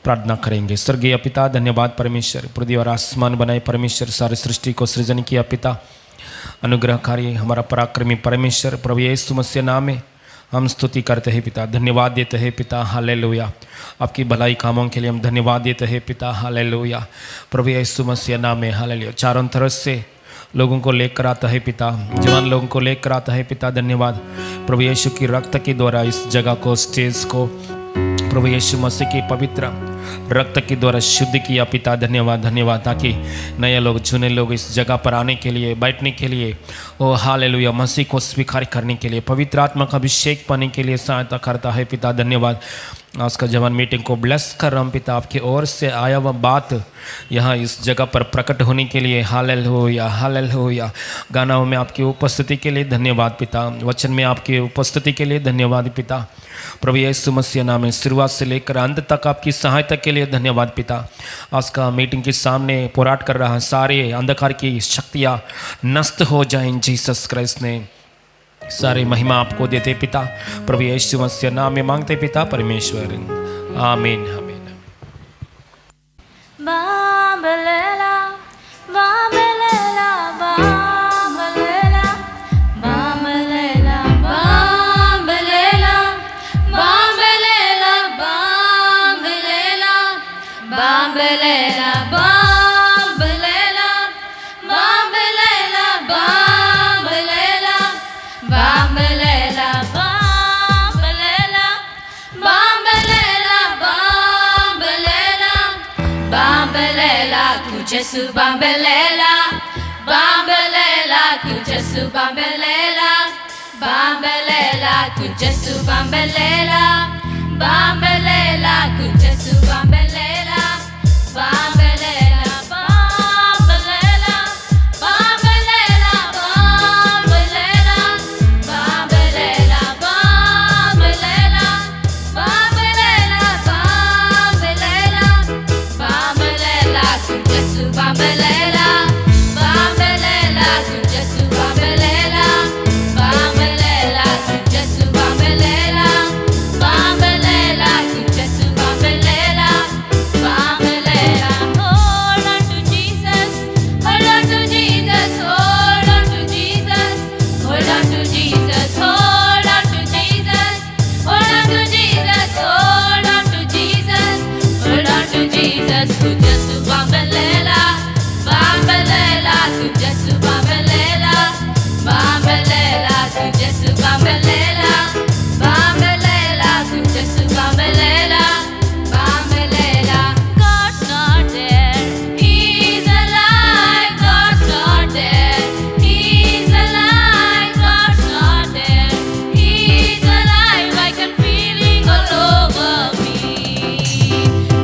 प्रार्थना करेंगे। स्वर्गीय पिता, धन्यवाद परमेश्वर, पृथ्वी और आसमान बनाए परमेश्वर, सारी सृष्टि को सृजन किया पिता, अनुग्रहकारी हमारा पराक्रमी परमेश्वर, प्रभु यीशु मसीह नाम में हम स्तुति करते हैं पिता, धन्यवाद देते हैं पिता, हालेलुया। आपकी भलाई कामों के लिए हम धन्यवाद देते हैं पिता, हालेलुया। प्रभु यीशु मसीह नाम में हालेलुया। चारों तरफ से लोगों को लेकर आता है पिता, जवान लोगों को लेकर आता है पिता, धन्यवाद। प्रभु यीशु की रक्त के द्वारा इस जगह को, स्टेज को प्रभु यीशु मसीह की पवित्र रक्त के द्वारा शुद्ध किया पिता, धन्यवाद धन्यवाद। ताकि नए लोग, चुने लोग इस जगह पर आने के लिए, बैठने के लिए, ओ हालेलुया, मसीह को स्वीकार करने के लिए, पवित्र आत्मा का अभिषेक पाने के लिए सहायता करता है पिता, धन्यवाद। आज का जवान मीटिंग को ब्लेस कर रहा हूँ पिता, आपकी ओर से आया हुआ बात यहाँ इस जगह पर प्रकट होने के लिए, हालेलुया हालेलुया। गानाओं में आपकी उपस्थिति के लिए धन्यवाद पिता, वचन में आपकी उपस्थिति के लिए धन्यवाद पिता। प्रभु यीशु मसीह नाम में शुरुआत से लेकर अंत तक आपकी सहायता के लिए धन्यवाद पिता। आज का मीटिंग के सामने पोराट कर रहा है, सारे अंधकार की शक्तियाँ नष्ट हो जाएं जीसस क्राइस्ट ने। सारे महिमा आपको देते पिता, प्रभु यीशु मसीह नाम में मांगते पिता परमेश्वर, आमीन आमीन। बाबलेला बाबलेला बाबलेला बाबलेला बाबलेला बाबलेला बाबलेला बाबलेला बाबलेला बाबलेला बाबलेला बाबलेला बाबलेला बाबलेला बाबलेला बाबलेला कुचसु बाबलेला बाबलेला कुचसु बाबलेला बाबलेला कुचसु बाबलेला बाबलेला कुचसु बाबलेला बाबलेला बाबलेला बाबलेला बाबलेला बाबलेला बाबलेला बाबलेला बाबलेला बाबलेला कुचसु बाबलेला बाबलेला कुचसु बाबलेला बाबलेला कुचसु बाबलेला बाबलेला कुचसु बाबलेला बाबलेला। Hold on to Jesus, hold on to Jesus, hold on to Jesus, hold on to Jesus, hold on to Jesus, hold on to Jesus, hold on to Jesus, hold on to Jesus. Kujasu babalela, babalela, kujasu babalela, babalela, kujasu babalela, babalela, kujasu babalela, babalela. God's not dead, He's alive. God's not dead, He's alive. God's not dead, He's alive. I can feel it all over me.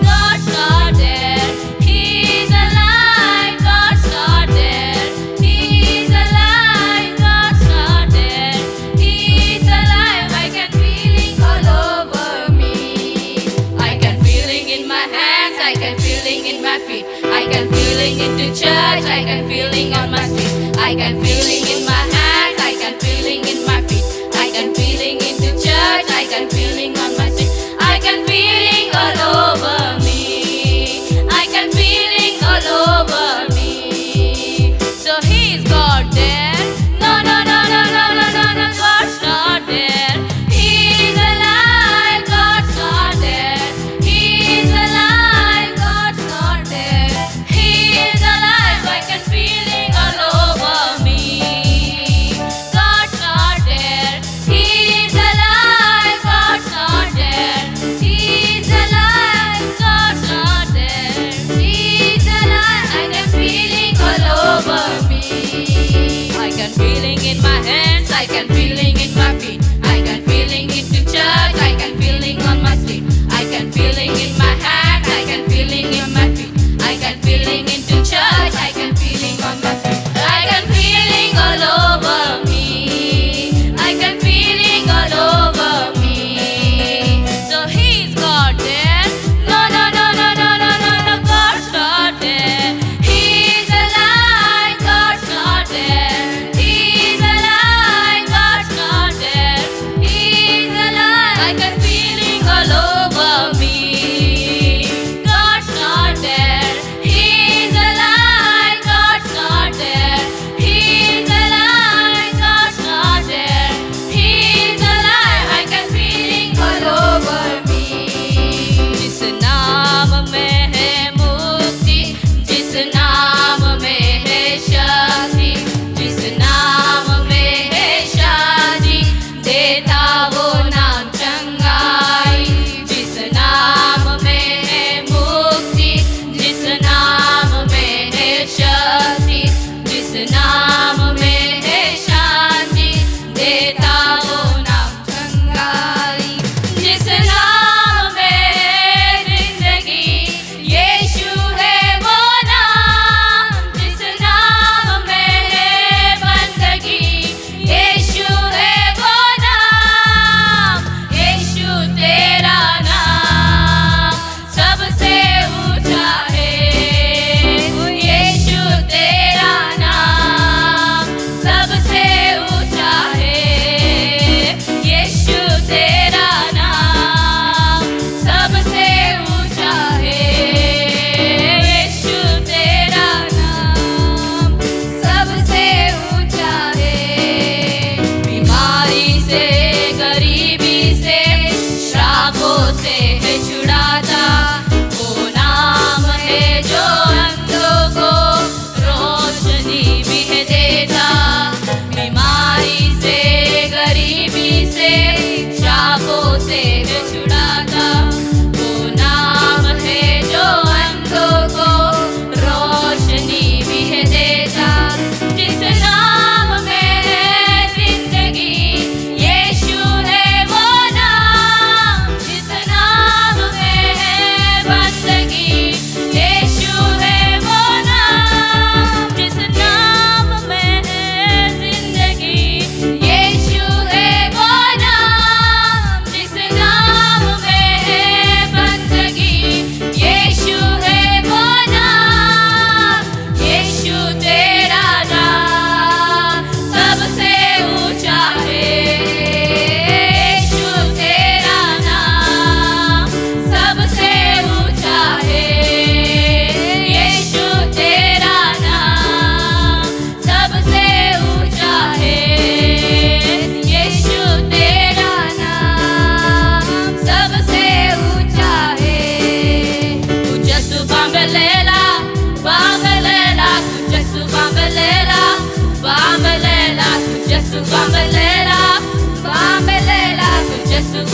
God's not dead, He's alive. God's not dead, He's alive. God's not dead, He's alive. I can feel it all over me. I can feel it in my hands, I can feel it in my feet, I can feel it into church, I can feel it on my street, I can feel it in my hands, I can feel it in my feet, I can feel it into church, I can feel it on my street, I can feel it all over me, I can feel it all over me. So He's God dead? No, no, no, no, no, no, no, no, God's not dead. He's alive. God's not dead. He's alive. God's not dead. He's alive. I can feel it all over me.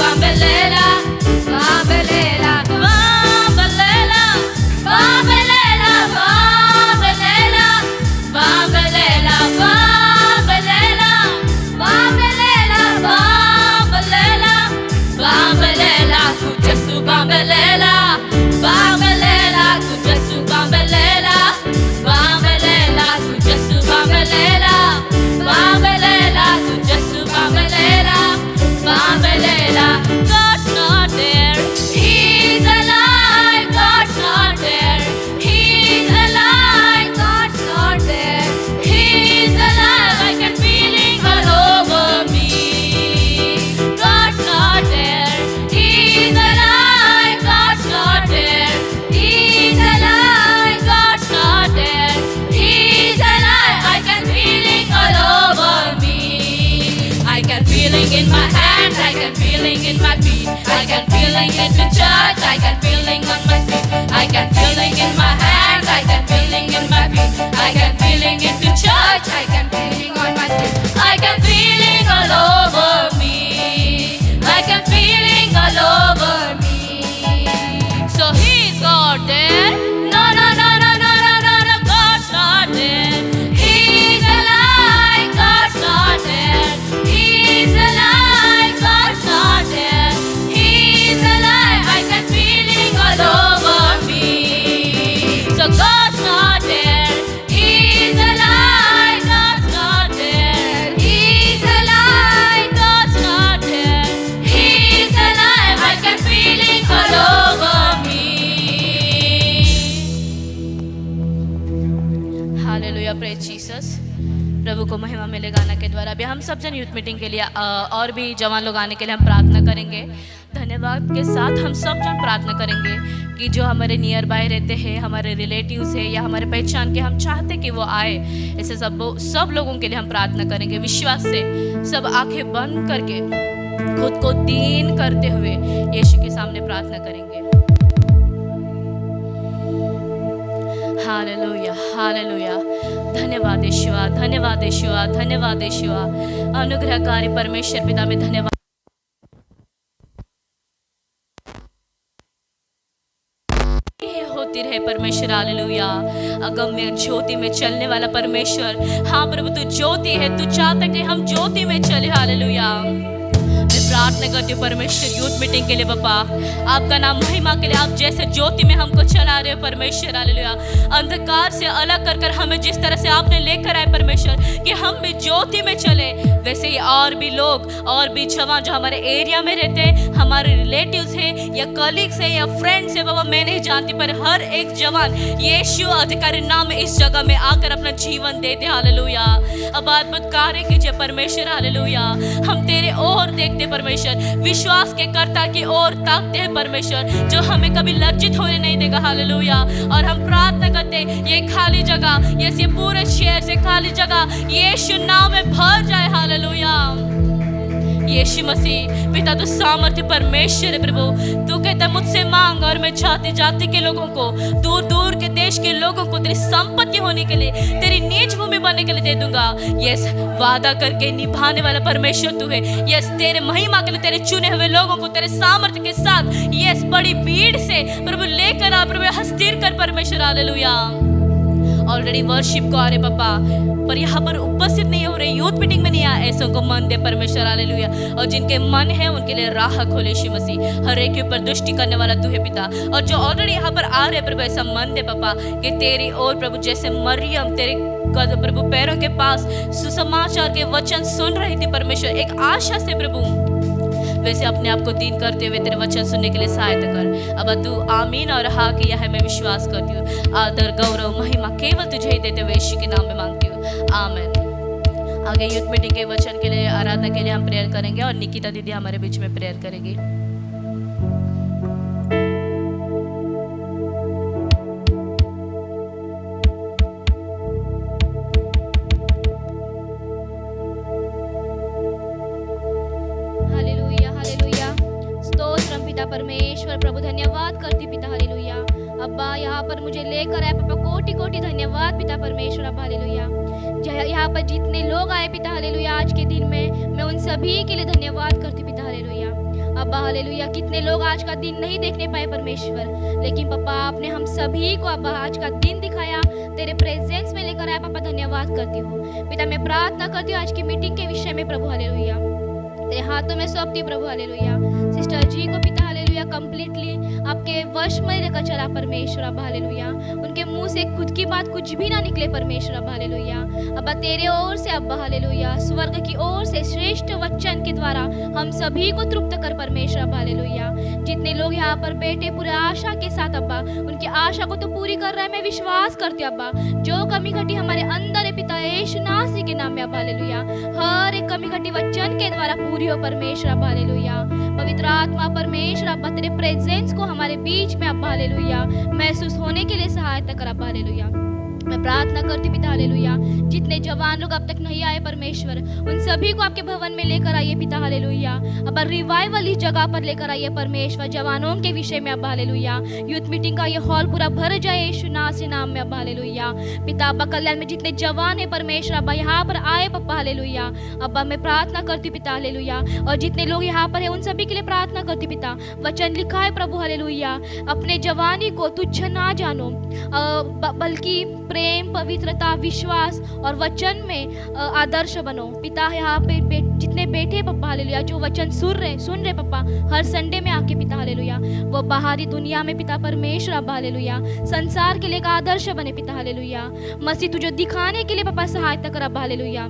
Bambalela, Bambalela, Bambalela, Bambalela, Bambalela, Bambalela, Bambalela, Bambalela, Bambalela, Bambalela, tu Gesù Bambalela, Bambalela, tu Gesù Bambalela, Bambalela, tu Gesù Bambalela, Bambalela, tu Gesù Bambalela, Bambalela. God's not there, He's alive. God's not there, He's alive. God's not there, He's alive. I can feeling all over me. God's not there, He's alive. God's not there, He's alive. God's not there, He's alive. I can feeling all over me. I can feeling in my hands, I can feeling in my feet, I can feeling in the church, I can feeling on my feet, I can feeling in my hands, I can feeling in my feet, I can feeling in the church, I can feeling on my feet, I can feeling all over me, I can feeling all over me. So He's not there, no, no, no, no, no, no, no, no, God's not there, He's alive, God's not there, He's alive, God's not there, He's alive, I can feeling all over me. So God's not there, He's alive, God's not there, He's alive, God's not there, He's alive, I can feeling all over me. Hallelujah, praise Jesus. प्रभु को महिमा मिले गाना के द्वारा। अभी हम सब जन यूथ मीटिंग के लिए और भी जवान लोग आने के लिए हम प्रार्थना करेंगे। धन्यवाद के साथ हम सब जन प्रार्थना करेंगे कि जो हमारे नियर बाय रहते हैं, हमारे रिलेटिव्स हैं या हमारे पहचान के, हम चाहते कि वो आए, ऐसे सब लोगों के लिए हम प्रार्थना करेंगे। विश्वास से सब आंखें बंद करके खुद को दीन करते हुए यीशु के सामने प्रार्थना करेंगे। Hallelujah, hallelujah. धन्यवाद यीशुआ, धन्यवाद यीशुआ, धन्यवाद यीशुआ। अनुग्रहकारी परमेश्वर पिता में धन्यवाद होती रहे परमेश्वर। हालेलुया। अगम्य ज्योति में चलने वाला परमेश्वर, हाँ प्रभु तू ज्योति है, तू चाहता कि हम ज्योति में चले। हालेलुया। मैं प्रार्थना करती हूँ परमेश्वर यूथ मीटिंग के लिए पापा, आपका नाम महिमा के लिए, आप जैसे ज्योति में हमको चला रहे हो परमेश्वर। हालेलुया। अंधकार से अलग कर कर हमें जिस तरह से आपने लेकर आए परमेश्वर कि हम भी ज्योति में चले, वैसे ही और भी लोग और भी जवान जो हमारे एरिया में रहते हैं, हमारे रिलेटिव्स हैं या कलीग्स हैं या फ्रेंड्स हैं बाबा, मैं नहीं जानती, पर हर एक जवान यीशु अधिकारी नाम में इस जगह में आकर अपना जीवन देते। हालेलुया। अब अद्भुत कार्य कीजिए परमेश्वर। हालेलुया। हम तेरे ओर देखते परमेश्वर, विश्वास के कर्ता की ओर ताकते हैं परमेश्वर, जो हमें कभी लज्जित होने नहीं देगा। हालेलुया। और हम प्रार्थना करते हैं ये खाली जगह, ये पूरे शहर से खाली जगह यीशु नाम में भर जाए। हालेलुया। यीशु मसीह पिता तो सामर्थ्य परमेश्वर है प्रभु, तू कहता मुझसे मांग और मैं जाति जाति के लोगों को, दूर दूर के देश के लोगों को तेरी संपत्ति होने के लिए, तेरी निज भूमि बनने के लिए दे दूंगा। यस, वादा करके निभाने वाला परमेश्वर तू है। यस, तेरे महिमा के लिए तेरे चुने हुए लोगों को तेरे सामर्थ्य के साथ, यस, बड़ी भीड़ से प्रभु लेकर आ प्रभु, हस्तिर कर परमेश्वर। हालेलुया। ऑलरेडी वर्शिप को आ रहे पापा, पर यहाँ पर उपस्थित नहीं हो रहे, यूथ मीटिंग में नहीं आए, ऐसों को मन दे परमेश्वर। हालेलुया। और जिनके मन है उनके लिए राह खोले यीशु मसीह, हर एक के ऊपर दृष्टि करने वाला तू है पिता। और जो ऑलरेडी यहाँ पर आ रहे प्रभु, ऐसा मन दे पापा कि तेरी ओर प्रभु, जैसे मरियम तेरे प्रभु पैरों के पास सुसमाचार के वचन सुन रही थी परमेश्वर, एक आशा से प्रभु, वैसे अपने आप को दीन करते हुए तेरे वचन सुनने के लिए सहायता कर। अब तू आमीन और हाँ किया है, मैं विश्वास करती हूँ। आदर गौरव महिमा केवल तुझे ही देते हुए यीशु के नाम में मांगती हूँ, आमीन। आगे यूथ मीटिंग के वचन के लिए, आराधना के लिए हम प्रेयर करेंगे और निकिता दीदी हमारे बीच में प्रेयर करेगी। परमेश्वर प्रभु धन्यवाद करती पिता। हालेलुया। अब्बा यहाँ पर मुझे लेकर आए पापा, कोटि कोटि धन्यवाद पिता परमेश्वर। अब्बा हालेलुया। यहाँ पर जितने लोग आए पिता हालेलुया आज के दिन में, मैं उन सभी के लिए धन्यवाद करती पिता। हालेलुया। अब्बा हालेलुया, कितने लोग आज का दिन नहीं देखने पाए परमेश्वर, लेकिन पापा आपने हम सभी को अब्बा आज का दिन दिखाया, तेरे प्रेजेंस में लेकर आया पापा, धन्यवाद करती हूँ पिता। मैं प्रार्थना करती हूँ आज की मीटिंग के विषय में प्रभु हालेलुया, तेरे हाथों में सौंपती प्रभु हालेलुया। सिस्टर जी को पिता हालेलुया कंप्लीटली आपके वश में लेकर चला परमेश्वर अब्बा हालेलुया, उनके मुंह से खुद की बात कुछ भी ना निकले परमेश्वर अब्बा हालेलुया। अब्बा तेरे ओर से अब्बा हालेलुया, स्वर्ग की ओर से श्रेष्ठ वचन के द्वारा हम सभी को तृप्त कर परमेश्वर अब्बा हालेलुया। जितने लोग यहाँ पर बैठे पूरे आशा के साथ अब्बा, उनकी आशा को तो पूरी कर रहा है, मैं विश्वास करती हूँ अब्बा। जो कमी घटी हमारे अंदर है पिता यीशु नासी के नाम में अब्बा हालेलुया, हर एक कमी घटी वचन के द्वारा पूरी हो परमेश्वर अब्बा हालेलुया। पवित्र आत्मा परमेश्वर अब्बा तेरे प्रेजेंस को हमारे बीच में अब्बा हालेलुया महसूस होने के लिए सहायता कर अब्बा हालेलुया। मैं प्रार्थना करती पिता हालेलुया, जितने जवान लोग अब तक नहीं आए परमेश्वर, उन सभी को आपके भवन में लेकर आइए पिता हालेलुया। अब रिवाइवल इस जगह पर लेकर आइए परमेश्वर, जवानों के विषय में अब हालेलुया। यूथ मीटिंग का ये हॉल पूरा भर जाए यीशु नासी नाम में अब हालेलुया। पिता अब्बा कल्याण में जितने जवान है परमेश्वर अब्बा यहाँ पर आए पप्पा हालेलुया। अब्बा मैं प्रार्थना करती पिता हालेलुया, और जितने लोग यहाँ पर है उन सभी के लिए प्रार्थना करती पिता। वचन लिखा है प्रभु हालेलुया, अपने जवानी को तुच्छ ना जानो, बल्कि प्रेम, पवित्रता, विश्वास और वचन में आदर्श बनो पिता। यहाँ पे जितने बैठे पप्पा हालेलुया, जो वचन सुन रहे पप्पा हर संडे में आके पिता हालेलुया, वो बाहरी दुनिया में पिता परमेश्वर अब्बा हालेलुया संसार के लिए एक आदर्श बने पिता हालेलुया। मसीह तुझे दिखाने के लिए पप्पा सहायता कर अब्बा हालेलुया।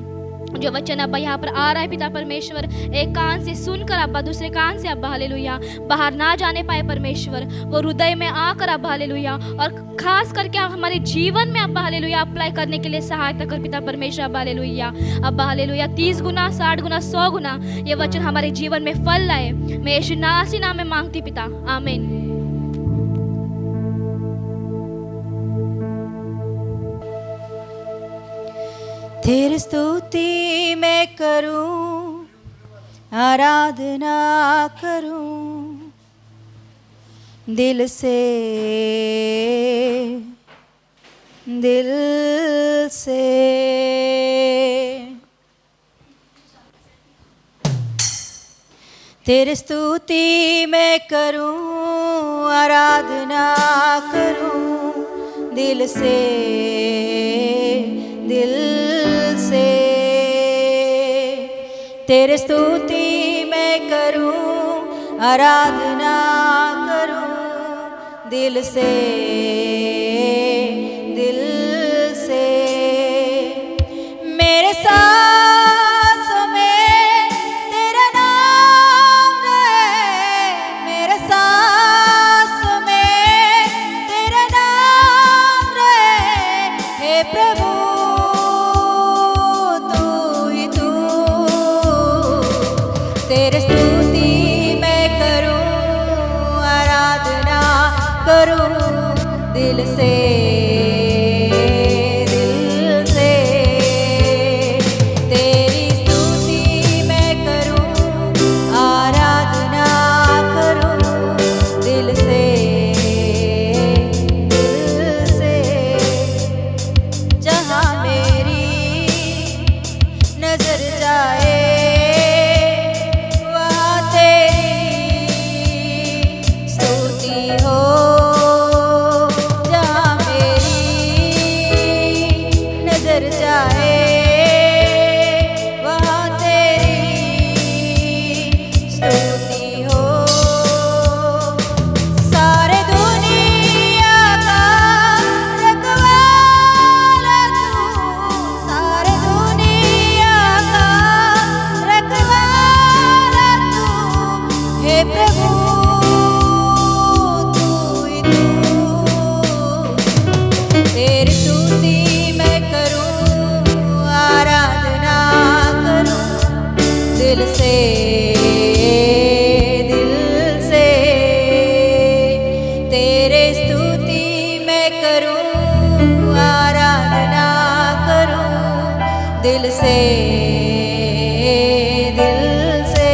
जो वचन अब्बा यहाँ पर आ रहा है पिता परमेश्वर, एक कान से सुनकर अब्बा दूसरे कान से अब्बा हालेलुया बाहर ना जाने पाए परमेश्वर, वो हृदय में आकर अब्बा हालेलुया, और खास करके हमारे जीवन में अब्बा हालेलुया अप्लाई करने के लिए सहायता कर पिता परमेश्वर अब्बा हालेलुया। अब्बा हालेलुया 30 गुना 60 गुना 100 गुना ये वचन हमारे जीवन में फल लाए, मैं यीशु नासी नाम में मांगती पिता, आमीन। तेरी स्तुति मैं करूं, आराधना करूं दिल से, दिल से। तेरी स्तुति मैं करूं, आराधना करूं दिल से, दिल से। तेरे स्तुति मैं करूं, आराधना करूं दिल से, दिल से। मेरे सांसों में तेरा नाम है, मेरे सांसों में तेरा नाम है, हे प्रभु तेरे स्तुति मैं करूं, आराधना करूं दिल से, दिल से। तेरी स्तुति मैं करूं, आराधना करूं दिल से, दिल से। जहां मेरी नजर जाए हो, जहाँ मेरी नजर जाए वहाँ तेरी स्तुति हो। सारे दुनिया का रखवाला तू, सारे दुनिया का रखवाला तू, हे प्रभु तेरी स्तुति मैं करूं, आराधना करूं दिल से, दिल से। तेरे स्तुति मैं करूं, आराधना करूं दिल से, दिल से।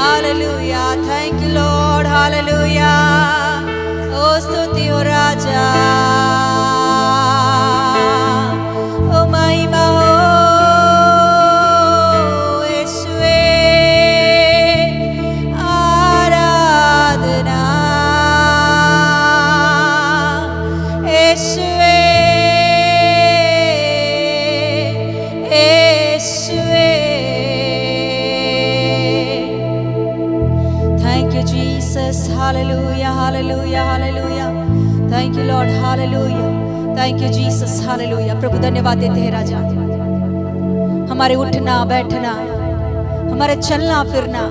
Hallelujah, thank you Lord, hallelujah. ओ स्तुति हो राजा, ओ महिमा हो यीशुवे, आराधना यीशुवे, यीशुवे। Thank you Jesus, hallelujah, hallelujah, hallelujah. Thank you Lord, hallelujah. Thank you Jesus, hallelujah. प्रभु धन्यवाद देते हैं राजा, हमारे उठना बैठना, हमारे चलना फिरना,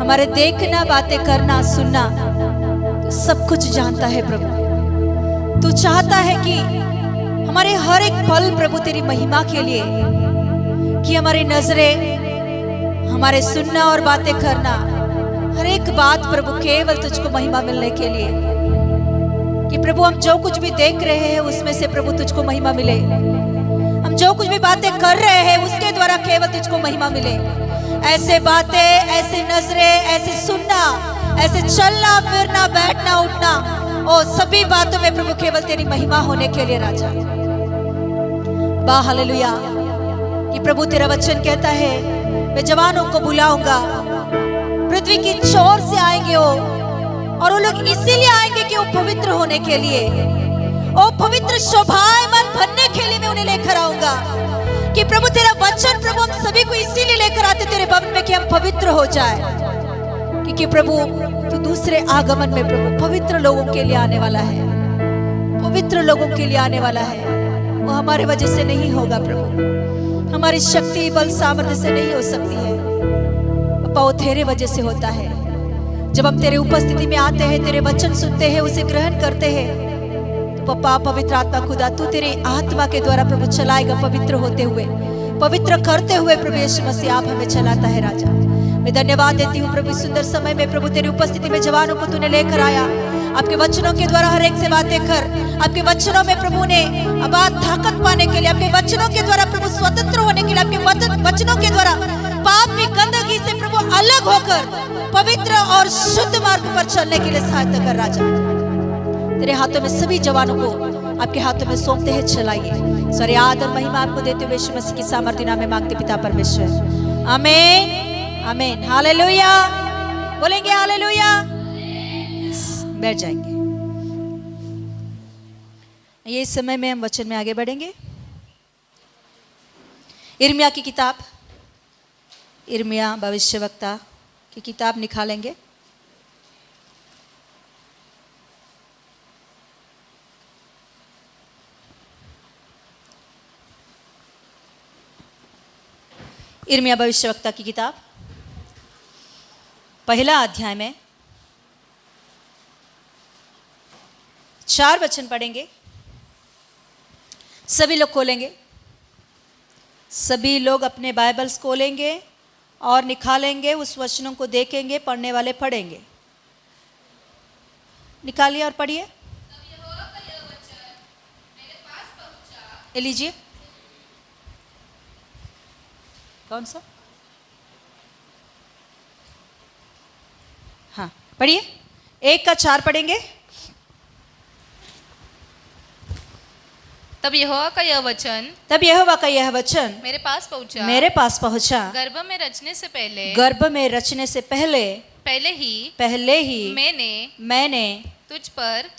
हमारे देखना, बातें करना, सुनना, तू सब कुछ जानता है प्रभु। तू चाहता है कि हमारे हर एक पल प्रभु तेरी महिमा के लिए, कि हमारी नजरें, हमारे सुनना और बातें करना, हर एक बात प्रभु केवल तुझको महिमा मिलने के लिए, कि प्रभु हम जो कुछ भी देख रहे हैं उसमें से प्रभु तुझको महिमा मिले, हम जो कुछ भी बातें कर रहे हैं उसके द्वारा केवल तुझको महिमा मिले। ऐसे बातें, ऐसे नजरें, ऐसे सुनना, ऐसे चलना फिरना, बैठना उठना, और सभी बातों में प्रभु केवल तेरी महिमा होने के लिए राजा। बा हालेलुया, कि प्रभु तेरा वचन कहता है मैं जवानों को बुलाऊंगा, पृथ्वी की चोर से आएंगे वो, और वो लोग इसीलिए आएंगे कि वो पवित्र होने के लिए, वो पवित्र शोभायमान बनने के लिए मैं उन्हें लेकर आऊंगा। कि प्रभु तेरा वचन प्रभु हम सभी को इसीलिए लेकर आते तेरे भवन में कि हम पवित्र हो जाए, क्योंकि प्रभु तू दूसरे आगमन में प्रभु पवित्र लोगों के लिए आने वाला है, पवित्र लोगों के लिए आने वाला है। वो हमारे वजह से नहीं होगा प्रभु, हमारी शक्ति बल सामर्थ्य से नहीं हो सकती है पापा, वो तेरे वजह से होता है। जब हम तेरे उपस्थिति में आते हैं, तेरे वचन सुनते हैं, उसे ग्रहण करते हैं, तो पापा पवित्र आत्मा खुदा तू तेरे आत्मा के द्वारा प्रभु चलाएगा, पवित्र होते हुए, पवित्र करते हुए प्रभु यीशु मसीह आप हमें चलाता है राजा। मैं धन्यवाद देती हूँ प्रभु, सुंदर समय में प्रभु तेरी उपस्थिति में जवानों को तूने लेकर आया, आपके वचनों के द्वारा हर एक से बातें कर, आपके वचनों में प्रभु ने आबाद ताकत पाने के लिए, आपके वचनों के द्वारा प्रभु स्वतंत्र होने के लिए, आपके वचनों के द्वारा पाप की गंदगी से प्रभु अलग होकर पवित्र और शुद्ध मार्ग पर चलने के लिए सहायता कर राजा। तेरे हाथों में सभी जवानों को आपके हाथों में सौंपते हैं, चलाइए। सारे आदर महिमा आपको देते हुए यीशु मसीह की सामर्थ्य नाम में मांगते पिता परमेश्वर, आमीन आमीन। हालेलुया, बोलेंगे हालेलुया। बैठ जाएंगे। ये इस समय में हम वचन में आगे बढ़ेंगे। यिर्मयाह की किताब, यिर्मयाह भविष्यवक्ता की किताब निकालेंगे। यिर्मयाह भविष्यवक्ता की किताब पहला अध्याय में 4 वचन पढ़ेंगे। सभी लोग खोलेंगे, सभी लोग अपने बाइबल्स खोलेंगे और निकालेंगे, उस वचनों को देखेंगे, पढ़ने वाले पढ़ेंगे। निकालिए और पढ़िए। लीजिए, कौन सा? हाँ पढ़िए, 1 का 4 पढ़ेंगे। तब यहोवा का यह वचन, तब यहोवा का यह वचन मेरे पास पहुंचा, मेरे पास पहुंचा। गर्भ में रचने से पहले, गर्भ में रचने से पहले पहले ही मैंने तुझ पर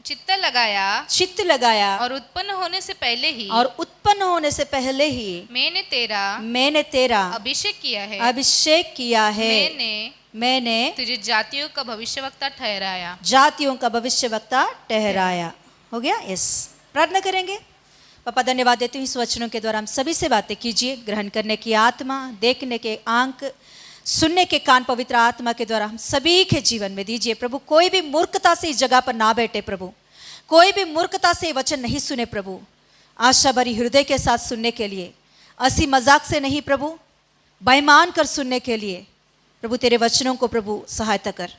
चित्त लगाया और उत्पन्न होने से पहले ही मैंने तेरा अभिषेक किया है। मैंने तुझे जातियों का भविष्यवक्ता ठहराया। हो गया? यस, प्रार्थना करेंगे। पापा धन्यवाद देती हूँ इस वचनों के द्वारा हम सभी से बातें कीजिए, ग्रहण करने की आत्मा, देखने के आंख, सुनने के कान पवित्र आत्मा के द्वारा हम सभी के जीवन में दीजिए प्रभु। कोई भी मूर्खता से इस जगह पर ना बैठे प्रभु, कोई भी मूर्खता से वचन नहीं सुने प्रभु, आशा भरी हृदय के साथ सुनने के लिए, हंसी मजाक से नहीं प्रभु, बेईमान कर सुनने के लिए प्रभु तेरे वचनों को प्रभु सहायता कर।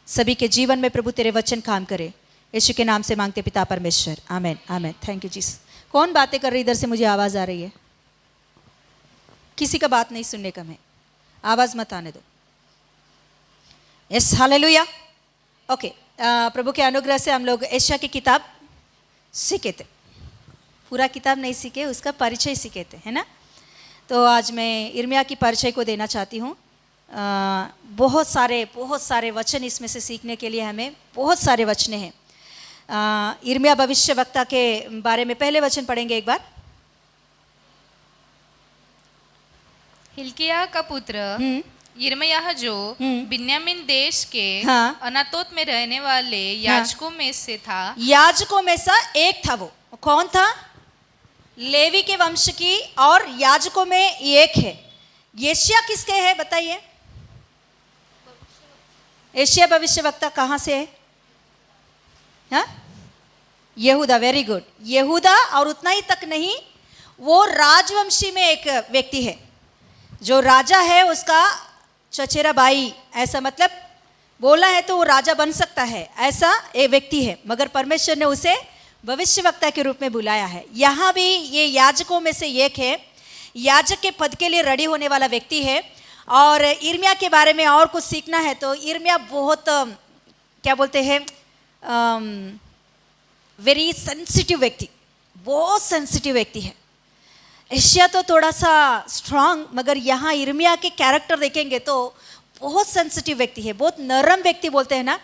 सभी के जीवन में प्रभु तेरे वचन काम करे, यीशु के नाम से मांगते पिता परमेश्वर, amen amen. Thank you Jesus. कौन बातें कर रही? इधर से मुझे आवाज़ आ रही है, किसी का बात नहीं सुनने का। मैं आवाज मत आने दो। Yes, hallelujah. ओके, प्रभु के अनुग्रह से हम लोग यशाया की किताब सीखे थे। पूरा किताब नहीं सीखे, उसका परिचय सीखे थे, है ना। तो आज मैं यिर्मयाह की परिचय को देना चाहती हूँ। बहुत सारे वचन इसमें से सीखने के लिए हमें बहुत सारे वचन हैं। यिर्मयाह भविष्यवक्ता के बारे में पहले वचन पढ़ेंगे एक बार। हिल्किय्याह का पुत्र यिर्मयाह जो बिन्यामीन देश के हाँ। अनातोत में रहने वाले याजकों में से था। याजकों में से एक था। वो कौन था? लेवी के वंश की और याजकों में एक है। यशायाह किसके है बताइए? यशायाह भविष्यवक्ता कहाँ से है? हाँ? यहूदा। वेरी गुड, यहूदा। और उतना ही तक नहीं, वो राजवंशी में एक व्यक्ति है। जो राजा है उसका चचेरा भाई, ऐसा मतलब बोला है तो वो राजा बन सकता है, ऐसा एक व्यक्ति है। मगर परमेश्वर ने उसे भविष्यवक्ता के रूप में बुलाया है। यहाँ भी ये याजकों में से एक है, याजक के पद के लिए रेडी होने वाला व्यक्ति है। और यिर्मयाह के बारे में और कुछ सीखना है तो यिर्मयाह बहुत क्या बोलते हैं, वेरी सेंसिटिव व्यक्ति, बहुत सेंसिटिव व्यक्ति है। यशायाह तो थोड़ा सा स्ट्रांग, मगर यहाँ यिर्मयाह के कैरेक्टर देखेंगे तो बहुत सेंसिटिव व्यक्ति है, बहुत नरम व्यक्ति बोलते हैं ना,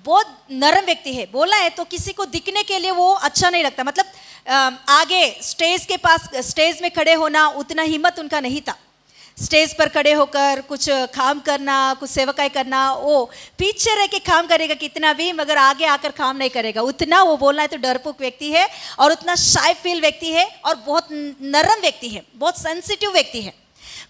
बहुत नरम व्यक्ति है। बोला है तो किसी को दिखने के लिए वो अच्छा नहीं लगता। मतलब आगे स्टेज के पास, स्टेज में खड़े होना उतना हिम्मत उनका नहीं था। स्टेज पर खड़े होकर कुछ काम करना, कुछ सेवकाई करना, वो पीछे रह के काम करेगा कितना भी, मगर आगे आकर काम नहीं करेगा उतना। वो बोलना है तो डरपोक व्यक्ति है और उतना शाय फील व्यक्ति है और बहुत नरम व्यक्ति है, बहुत सेंसिटिव व्यक्ति है।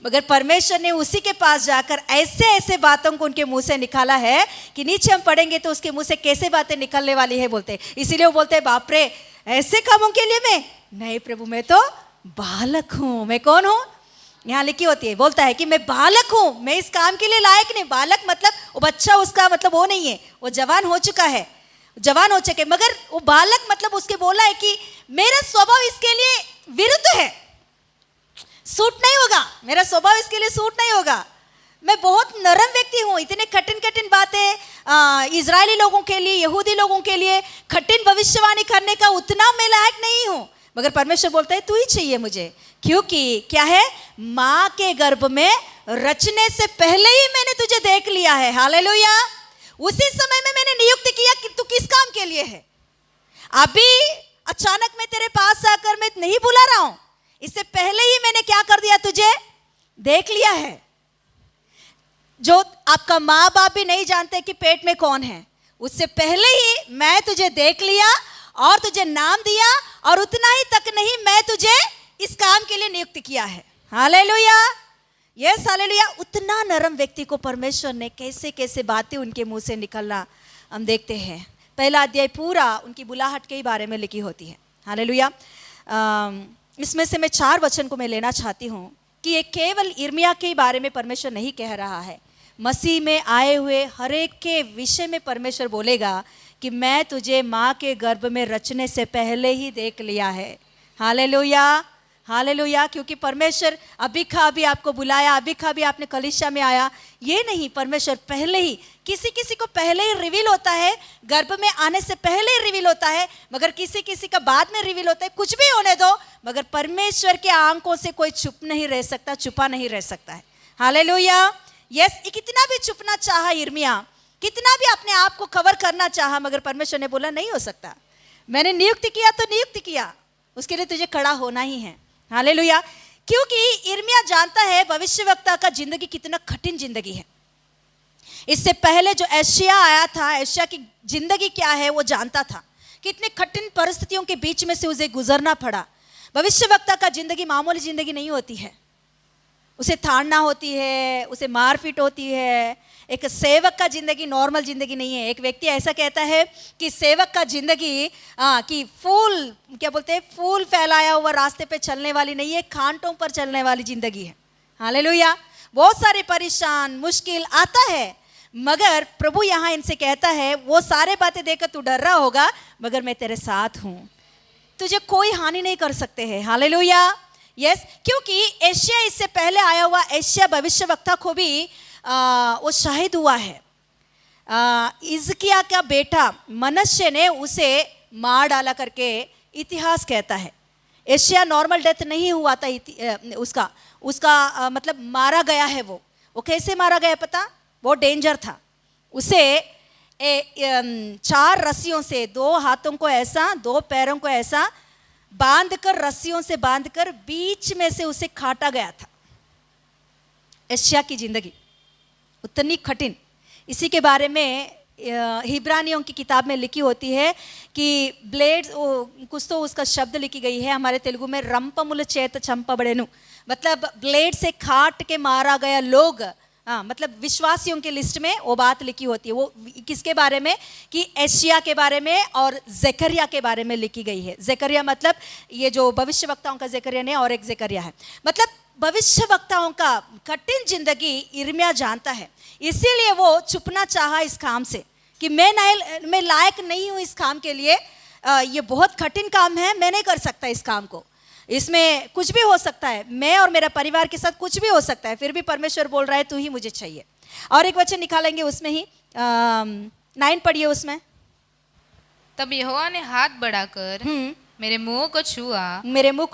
मगर परमेश्वर ने उसी के पास जाकर ऐसे ऐसे बातों को उनके मुंह से निकाला है कि नीचे हम पढ़ेंगे तो उसके मुंह से कैसे बातें निकलने वाली है बोलते हैं। इसीलिए वो बोलते हैं, बाप रे, ऐसे कामों के लिए मैं नहीं प्रभु, मैं तो बालक हूँ। मैं कौन हूँ? यहाँ लिखी होती है, बोलता है कि मैं बालक हूँ, मैं इस काम के लिए लायक नहीं। बालक मतलब वो बच्चा, उसका मतलब वो नहीं है, वो जवान हो चुका है, जवान हो चुके। मगर वो बालक मतलब उसके बोला है कि मेरा स्वभाव इसके लिए विरुद्ध है, सूट नहीं होगा, मेरा स्वभाव इसके लिए सूट नहीं होगा। मैं बहुत नरम व्यक्ति हूँ। इतने कठिन कठिन बातें इजरायली लोगों के लिए, यहूदी लोगों के लिए कठिन भविष्यवाणी करने का उतना मैं लायक नहीं हूँ। मगर परमेश्वर बोलता है तू ही चाहिए मुझे, क्योंकि क्या है, माँ के गर्भ में रचने से पहले ही मैंने तुझे देख लिया है। हालेलुया। उसी समय में मैंने नियुक्त किया कि तू किस काम के लिए है। अभी अचानक मैं तेरे पास आकर मैं नहीं बुला रहा हूँ, इससे पहले ही मैंने क्या कर दिया, तुझे देख लिया है। जो आपका माँ बाप भी नहीं जानते कि पेट में कौन है, उससे पहले ही मैं तुझे देख लिया और तुझे नाम दिया, और उतना ही तक नहीं, मैं तुझे इस काम के लिए नियुक्त किया है। Hallelujah, yes hallelujah. उतना नरम व्यक्ति को परमेश्वर ने कैसे कैसे बातें उनके मुंह से निकलना हम देखते हैं। पहला अध्याय पूरा उनकी बुलाहट के ही बारे में लिखी होती है। हालेलुया। इसमें से मैं 4 वचन को मैं लेना चाहती हूँ कि ये केवल यिर्मयाह के बारे में परमेश्वर नहीं कह रहा है, मसीह में आए हुए हर एक के विषय में परमेश्वर बोलेगा कि मैं तुझे माँ के गर्भ में रचने से पहले ही देख लिया है। Hallelujah, hallelujah. क्योंकि परमेश्वर अभी का अभी आपको बुलाया, अभी का अभी आपने कलीसिया में आया, ये नहीं, परमेश्वर पहले ही, किसी किसी को पहले ही रिवील होता है, गर्भ में आने से पहले ही रिवील होता है, मगर किसी किसी का बाद में रिवील होता है। कुछ भी होने दो, मगर परमेश्वर के आंखों से कोई छुप नहीं रह सकता, छुपा नहीं रह सकता है। Hallelujah, yes. कितना भी छुपना चाहा यिर्मयाह, कितना भी अपने आप को कवर करना चाहा, मगर परमेश्वर ने बोला नहीं हो सकता। मैंने नियुक्त किया तो नियुक्त किया, उसके लिए तुझे खड़ा होना ही है। हालेलुया। क्योंकि यिर्मयाह जानता है भविष्यवक्ता का जिंदगी कितना कठिन जिंदगी है। इससे पहले जो यशायाह आया था, यशायाह की जिंदगी क्या है वो जानता था। कितने कठिन परिस्थितियों के बीच में से उसे गुजरना पड़ा। भविष्यवक्ता का जिंदगी मामूली जिंदगी नहीं होती है, उसे ताड़ना होती है, उसे मारपीट होती है। एक सेवक का जिंदगी नॉर्मल जिंदगी नहीं है। एक व्यक्ति ऐसा कहता है कि सेवक का जिंदगी कि फूल, क्या बोलते हैं, फूल फैलाया हुआ रास्ते पे चलने वाली नहीं है, कांटों पर चलने वाली जिंदगी है। हालेलुया। बहुत सारे परेशान मुश्किल आता है, मगर प्रभु यहाँ इनसे कहता है वो सारे बातें देखकर तू डर रहा होगा, मगर मैं तेरे साथ हूँ, तुझे कोई हानि नहीं कर सकते हैं। हालेलुया। यस, क्योंकि एशिया इससे पहले आया हुआ एशिया भविष्यवक्ता को भी वो शहीद हुआ है। हिजकिय्याह का बेटा मनश्शे ने उसे मार डाला करके इतिहास कहता है। एशिया नॉर्मल डेथ नहीं हुआ था, उसका मतलब मारा गया है। वो कैसे मारा गया पता? वो डेंजर था। उसे 4 रस्सियों से 2 हाथों को ऐसा 2 पैरों को ऐसा बांधकर, रस्सियों से बांधकर बीच में से उसे काटा गया था। एशिया की जिंदगी उतनी कठिन। इसी के बारे में हिब्रानियों की किताब में लिखी होती है कि ब्लेड, कुछ तो उसका शब्द लिखी गई है हमारे तेलुगु में, रंपमुल चेत चंपबड़ेनु, मतलब ब्लेड से काट के मारा गया लोग। मतलब विश्वासियों के लिस्ट में वो बात लिखी होती है। वो किसके बारे में? कि एशिया के बारे में और ज़करिया के बारे में लिखी गई है। ज़करिया मतलब ये जो भविष्यवक्ताओं का ज़करिया नहीं, और एक ज़करिया है। मतलब भविष्यवक्ताओं का कठिन जिंदगी यिर्मयाह जानता है, इसीलिए वो छुपना चाहा इस काम से कि मैं लायक नहीं हूँ इस काम के लिए। ये बहुत कठिन काम है, मैं नहीं कर सकता इस काम को, इसमें कुछ भी हो सकता है, मैं और मेरा परिवार के साथ कुछ भी हो सकता है, फिर भी परमेश्वर बोल रहा है तू ही मुझे चाहिए। और एक वचन निकालेंगे उसमें ही 9 पढ़िए उसमें। तब यहोवा ने हाथ बढ़ाकर मेरे मुंह को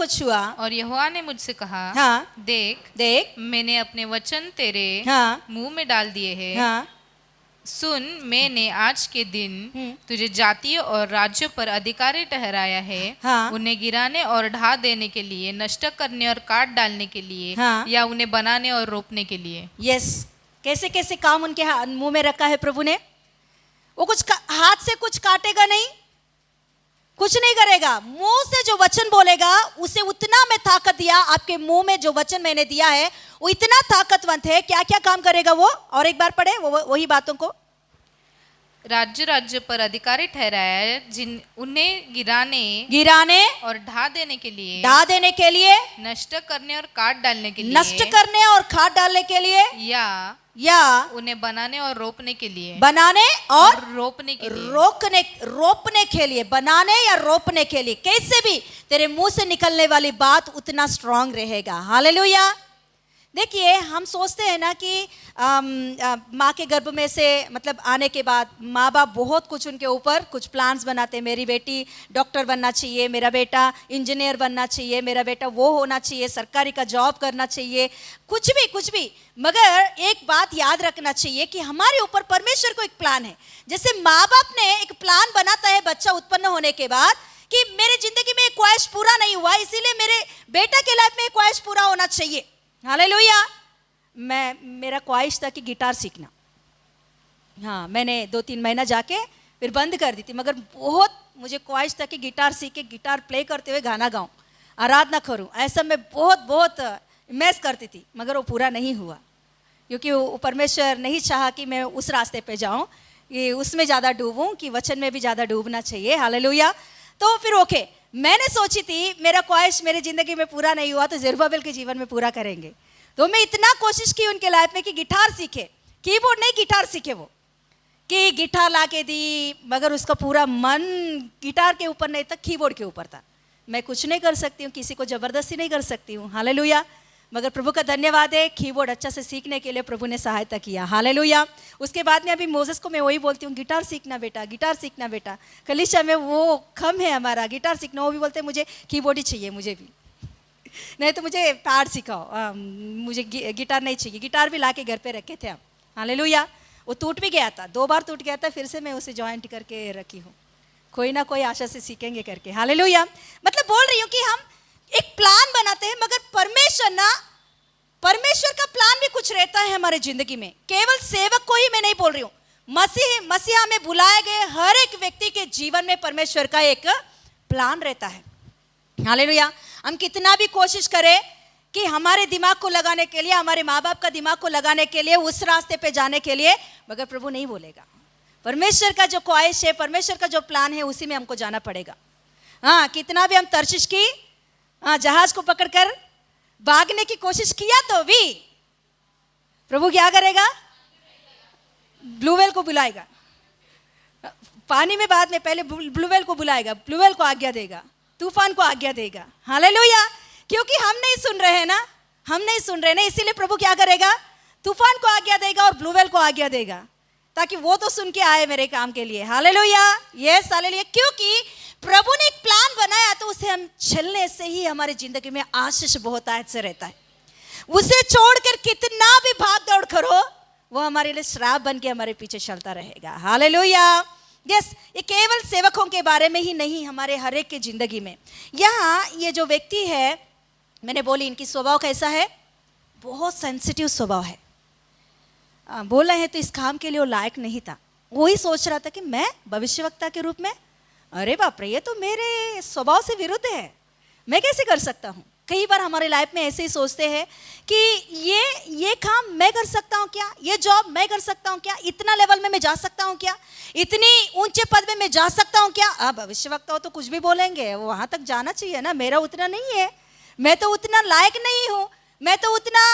छुआ और यहोवा ने मुझसे कहा, हाँ, देख मैंने अपने वचन तेरे मुंह में डाल दिए हैं। सुन, मैंने आज के दिन तुझे जातियों और राज्यों पर अधिकारी ठहराया है, उन्हें गिराने और ढा देने के लिए, नष्ट करने और काट डालने के लिए, या उन्हें बनाने और रोपने के लिए। यस, कैसे कैसे काम उनके मुंह में रखा है प्रभु ने। वो कुछ हाथ से कुछ काटेगा नहीं, कुछ नहीं करेगा, मुंह से जो वचन बोलेगा उसे उतना मैं ताकत दिया। आपके मुंह में जो वचन मैंने दिया है वो इतना ताकतवंत है, क्या क्या काम करेगा वो। और एक बार पढ़े वही बातों को। राज्य पर अधिकारी ठहराया है, उन्हें गिराने और ढा देने के लिए, नष्ट करने और काट डालने के लिए, या उन्हें बनाने और रोपने के लिए, रोपने के लिए, बनाने या रोपने के लिए। कैसे भी तेरे मुंह से निकलने वाली बात उतना स्ट्रांग रहेगा। हालेलुया। देखिए, हम सोचते हैं ना कि माँ के गर्भ में से मतलब आने के बाद माँ बाप बहुत कुछ उनके ऊपर कुछ प्लान्स बनाते हैं। मेरी बेटी डॉक्टर बनना चाहिए, मेरा बेटा इंजीनियर बनना चाहिए, मेरा बेटा वो होना चाहिए, सरकारी का जॉब करना चाहिए, कुछ भी। मगर एक बात याद रखना चाहिए कि हमारे ऊपर परमेश्वर को एक प्लान है। जैसे माँ बाप ने एक प्लान बनाता है बच्चा उत्पन्न होने के बाद कि मेरी जिंदगी में एक ख्वाहिश पूरा नहीं हुआ, इसीलिए मेरे बेटा के लाइफ में एक ख्वाहिश पूरा होना चाहिए। हालेलुया। मेरा ख्वाहिश था कि गिटार सीखना। हाँ, मैंने 2-3 महीना जाके फिर बंद कर दी थी, मगर बहुत मुझे ख्वाहिश था कि गिटार सीख के गिटार प्ले करते हुए गाना गाऊं, आराधना करूं। ऐसा मैं बहुत इमेज करती थी, मगर वो पूरा नहीं हुआ क्योंकि वो परमेश्वर नहीं चाहा कि मैं उस रास्ते पे जाऊं, कि उसमें ज़्यादा डूबूं, कि वचन में भी ज़्यादा डूबना चाहिए। हालेलुया। तो फिर ओके, मैंने सोची थी मेरा ख्वाहिश मेरी ज़िंदगी में पूरा नहीं हुआ तो ज़ेरुब्बाबेल के जीवन में पूरा करेंगे। तो मैं इतना कोशिश की उनके लाइफ में कि गिटार सीखे, कीबोर्ड नहीं गिटार सीखे। वो कि गिटार ला के दी, मगर उसका पूरा मन गिटार के ऊपर नहीं था, कीबोर्ड के ऊपर था। मैं कुछ नहीं कर सकती हूँ, किसी को ज़बरदस्ती नहीं कर सकती हूँ। हालेलुया। मगर प्रभु का धन्यवाद है, कीबोर्ड अच्छा से सीखने के लिए प्रभु ने सहायता किया। हालेलुया। उसके बाद में अभी मोसेस को मैं वही बोलती हूँ, गिटार सीखना बेटा, गिटार सीखना बेटा। कलीसिया में वो कम है हमारा गिटार सीखना, वो भी बोलते हैं मुझे कीबोर्ड ही चाहिए, मुझे भी नहीं तो मुझे पैड सिखाओ, मुझे गिटार नहीं चाहिए। गिटार भी ला के घर पे रखे थे हम। हालेलुया। वो टूट भी गया था, 2 बार टूट गया था, फिर से मैं उसे जॉइंट करके रखी हूँ, कोई ना कोई आशा से सीखेंगे करके। हालेलुया। मतलब बोल रही हूँ कि हम एक प्लान बनाते हैं, मगर परमेश्वर का प्लान भी कुछ रहता है हमारे जिंदगी में। केवल सेवक को ही मैं नहीं बोल रही हूँ, मसीहा में बुलाए गए हर एक व्यक्ति के जीवन में परमेश्वर का एक प्लान रहता है। हालेलुया। हम कितना भी कोशिश करें कि हमारे दिमाग को लगाने के लिए, हमारे माँ बाप का दिमाग को लगाने के लिए, उस रास्ते पे जाने के लिए, मगर प्रभु नहीं बोलेगा। परमेश्वर का जो ख्वाहिश है, परमेश्वर का जो प्लान है, उसी में हमको जाना पड़ेगा। हाँ, कितना भी हम तर्शिश की जहाज को पकड़कर भागने की कोशिश किया तो भी प्रभु क्या करेगा? ब्लू व्हेल को बुलाएगा। पानी में बाद में पहले ब्लू व्हेल को बुलाएगा, ब्लू व्हेल को आज्ञा देगा, तूफान को आज्ञा देगा। हालेलुया। क्योंकि हम नहीं सुन रहे हैं ना, हम नहीं सुन रहे ना, इसीलिए प्रभु क्या करेगा, तूफान को आज्ञा देगा और ब्लू व्हेल को आज्ञा देगा, ताकि वो तो सुन के आए मेरे काम के लिए। Hallelujah, yes hallelujah. क्योंकि प्रभु ने एक प्लान बनाया तो उसे हम चलने से ही हमारी जिंदगी में आशीष बहुत आयत से रहता है। उसे छोड़कर कितना भी भाग दौड़ करो, वो हमारे लिए श्राप बन के हमारे पीछे चलता रहेगा। Hallelujah, yes. ये केवल सेवकों के बारे में ही नहीं, हमारे हर एक की जिंदगी में। यहाँ ये जो व्यक्ति है, मैंने बोली इनकी स्वभाव कैसा है, बहुत सेंसिटिव स्वभाव है। बोला है तो इस काम के लिए वो लायक नहीं था। वही सोच रहा था कि मैं भविष्यवक्ता के रूप में, अरे बाप रे, ये तो मेरे स्वभाव से विरुद्ध है, मैं कैसे कर सकता हूँ। कई बार हमारे लाइफ में ऐसे ही सोचते हैं कि ये काम मैं कर सकता हूँ क्या, ये जॉब मैं कर सकता हूँ क्या, इतना लेवल में मैं जा सकता हूँ क्या, इतनी ऊंचे पद में मैं जा सकता हूँ क्या। अब भविष्यवक्ता हो तो कुछ भी बोलेंगे, वहाँ तक जाना चाहिए ना, मेरा उतना नहीं है, मैं तो उतना लायक नहीं हूँ, मैं तो उतना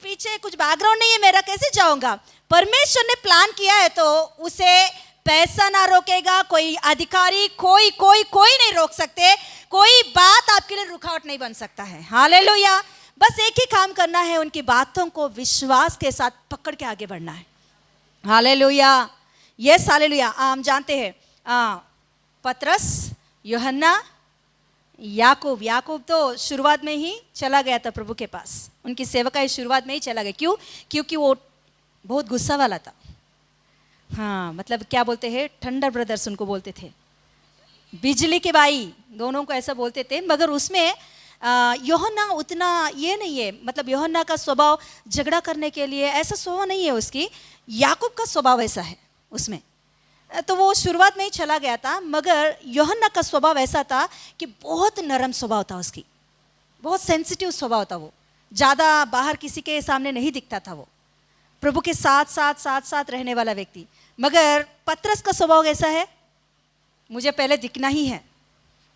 पीछे कुछ बैकग्राउंड नहीं है मेरा, कैसे जाऊँगा। परमेश्वर ने प्लान किया है तो उसे पैसा ना रोकेगा, कोई अधिकारी, कोई कोई कोई नहीं रोक सकते, कोई बात आपके लिए रुकावट नहीं बन सकता है। हालेलुया। बस एक ही काम करना है, उनकी बातों को विश्वास के साथ पकड़ के आगे बढ़ना है। Hallelujah, yes hallelujah. हम जानते हैं पतरस, यूहन्ना, याकूब। याकूब तो शुरुआत में ही चला गया था प्रभु के पास, उनकी सेवकाई शुरुआत में ही चला गया। क्यों? क्योंकि वो बहुत गुस्सा वाला था। हाँ, मतलब क्या बोलते हैं, थंडर ब्रदर्स उनको बोलते थे, बिजली के भाई, दोनों को ऐसा बोलते थे। मगर उसमें यूहन्ना उतना ये नहीं है, मतलब यूहन्ना का स्वभाव झगड़ा करने के लिए ऐसा स्वभाव नहीं है उसकी। याकूब का स्वभाव ऐसा है उसमें, तो वो शुरुआत में ही चला गया था। मगर यूहन्ना का स्वभाव ऐसा था कि बहुत नरम स्वभाव था उसकी, बहुत सेंसिटिव स्वभाव था। वो ज़्यादा बाहर किसी के सामने नहीं दिखता था, वो प्रभु के साथ साथ साथ साथ रहने वाला व्यक्ति। मगर पतरस का स्वभाव कैसा है, मुझे पहले दिखना ही है,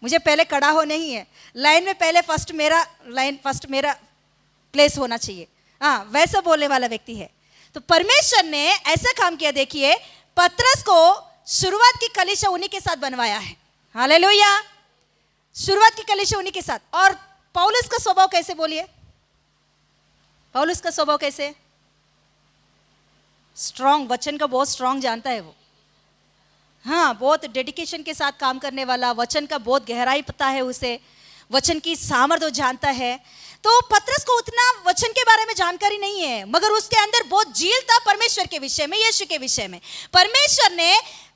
मुझे पहले खड़ा होना ही है, लाइन में पहले फर्स्ट मेरा प्लेस होना चाहिए। हाँ, वैसा बोलने वाला व्यक्ति है। तो परमेश्वर ने ऐसा काम किया, देखिए पतरस को शुरुआत की कलीसिया उन्हीं के साथ बनवाया है। हालेलुया, शुरुआत की कलीसिया उन्हीं के साथ। और पौलुस का स्वभाव कैसे, बोलिए पौलुस का स्वभाव कैसे, स्ट्रांग, वचन का बहुत स्ट्रांग जानता है वो। हाँ, बहुत डेडिकेशन के साथ काम करने वाला, वचन का बहुत गहराई पता है उसे, वचन की सामर्थ्य जानता है। तो पतरस को उतना वचन के बारे में जानकारी नहीं है, मगर उसके अंदर बहुत झील था परमेश्वर के विषय में, यीशु के विषय में। परमेश्वर ने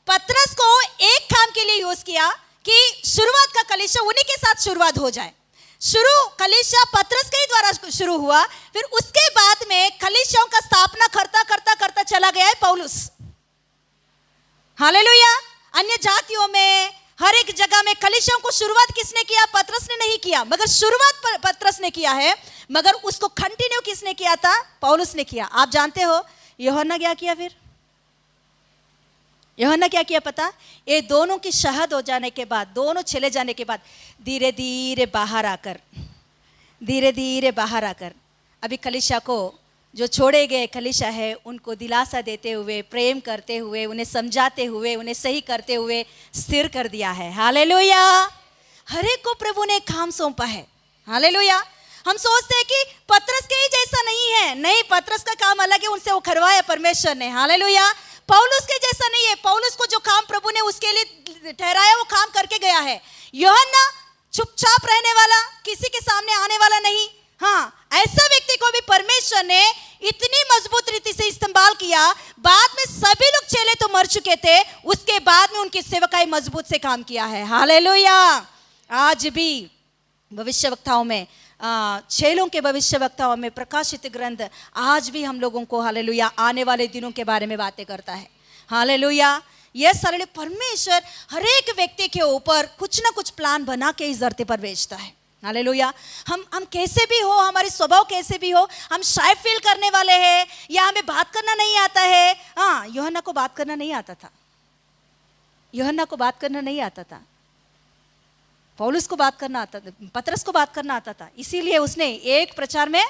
पतरस को एक काम के लिए यूज किया कि शुरुआत का कलीसिया उन्हीं के साथ शुरुआत हो जाए। शुरू कलीसिया पतरस के ही द्वारा शुरू हुआ, फिर उसके बाद में कलीसियाओं का स्थापना करता करता करता चला गया है पौलुस। हालेलुया। अन्य जातियों में हर एक जगह में कलीसियाओं को शुरुआत किसने किया, पतरस ने नहीं किया, मगर शुरुआत पतरस ने किया है, मगर उसको कंटिन्यू किसने किया था, पौलुस ने किया। आप जानते हो यूहन्ना क्या किया, फिर यूहन्ना क्या किया पता, ये दोनों की शहादत हो जाने के बाद, दोनों चले जाने के बाद धीरे धीरे बाहर आकर अभी कलीसिया को, जो छोड़े गए कलीसिया है, उनको दिलासा देते हुए, प्रेम करते हुए, उन्हें समझाते हुए, उन्हें सही करते हुए स्थिर कर दिया है। हालेलुया। हर एक को प्रभु ने काम सौंपा है। हालेलुया। हम सोचते हैं कि पतरस के ही जैसा नहीं है, नहीं, पतरस का काम अलग है, उनसे वो करवाया परमेश्वर ने। हालेलुया। पौलुस के जैसा नहीं है, पौलुस को जो काम प्रभु ने उसके लिए ठहराया वो काम करके गया है। यूहन्ना चुपचाप रहने वाला, किसी के सामने आने वाला नहीं। हाँ, ऐसा व्यक्ति को भी परमेश्वर ने इतनी मजबूत रीति से इस्तेमाल किया। बाद में सभी लोग चेले तो मर चुके थे, उसके बाद में उनकी सेवकाई मजबूत से काम किया है। हालेलुया। आज भी भविष्यवक्ताओं में, चेलों के भविष्यवक्ताओं में प्रकाशित ग्रंथ आज भी हम लोगों को, हालेलुया, आने वाले दिनों के बारे में बातें करता है। हालेलुया। यह सरल परमेश्वर हर एक व्यक्ति के ऊपर कुछ ना कुछ प्लान बना के इस धरती पर भेजता है। हालेलुया। हम कैसे भी हो, हमारे स्वभाव कैसे भी हो, हम शाय फील करने वाले हैं या हमें बात करना नहीं आता है। हाँ, यूहन्ना को बात करना नहीं आता था, यूहन्ना को बात करना नहीं आता था, पौलुस को बात करना आता था, पतरस को बात करना आता था। इसीलिए उसने एक प्रचार में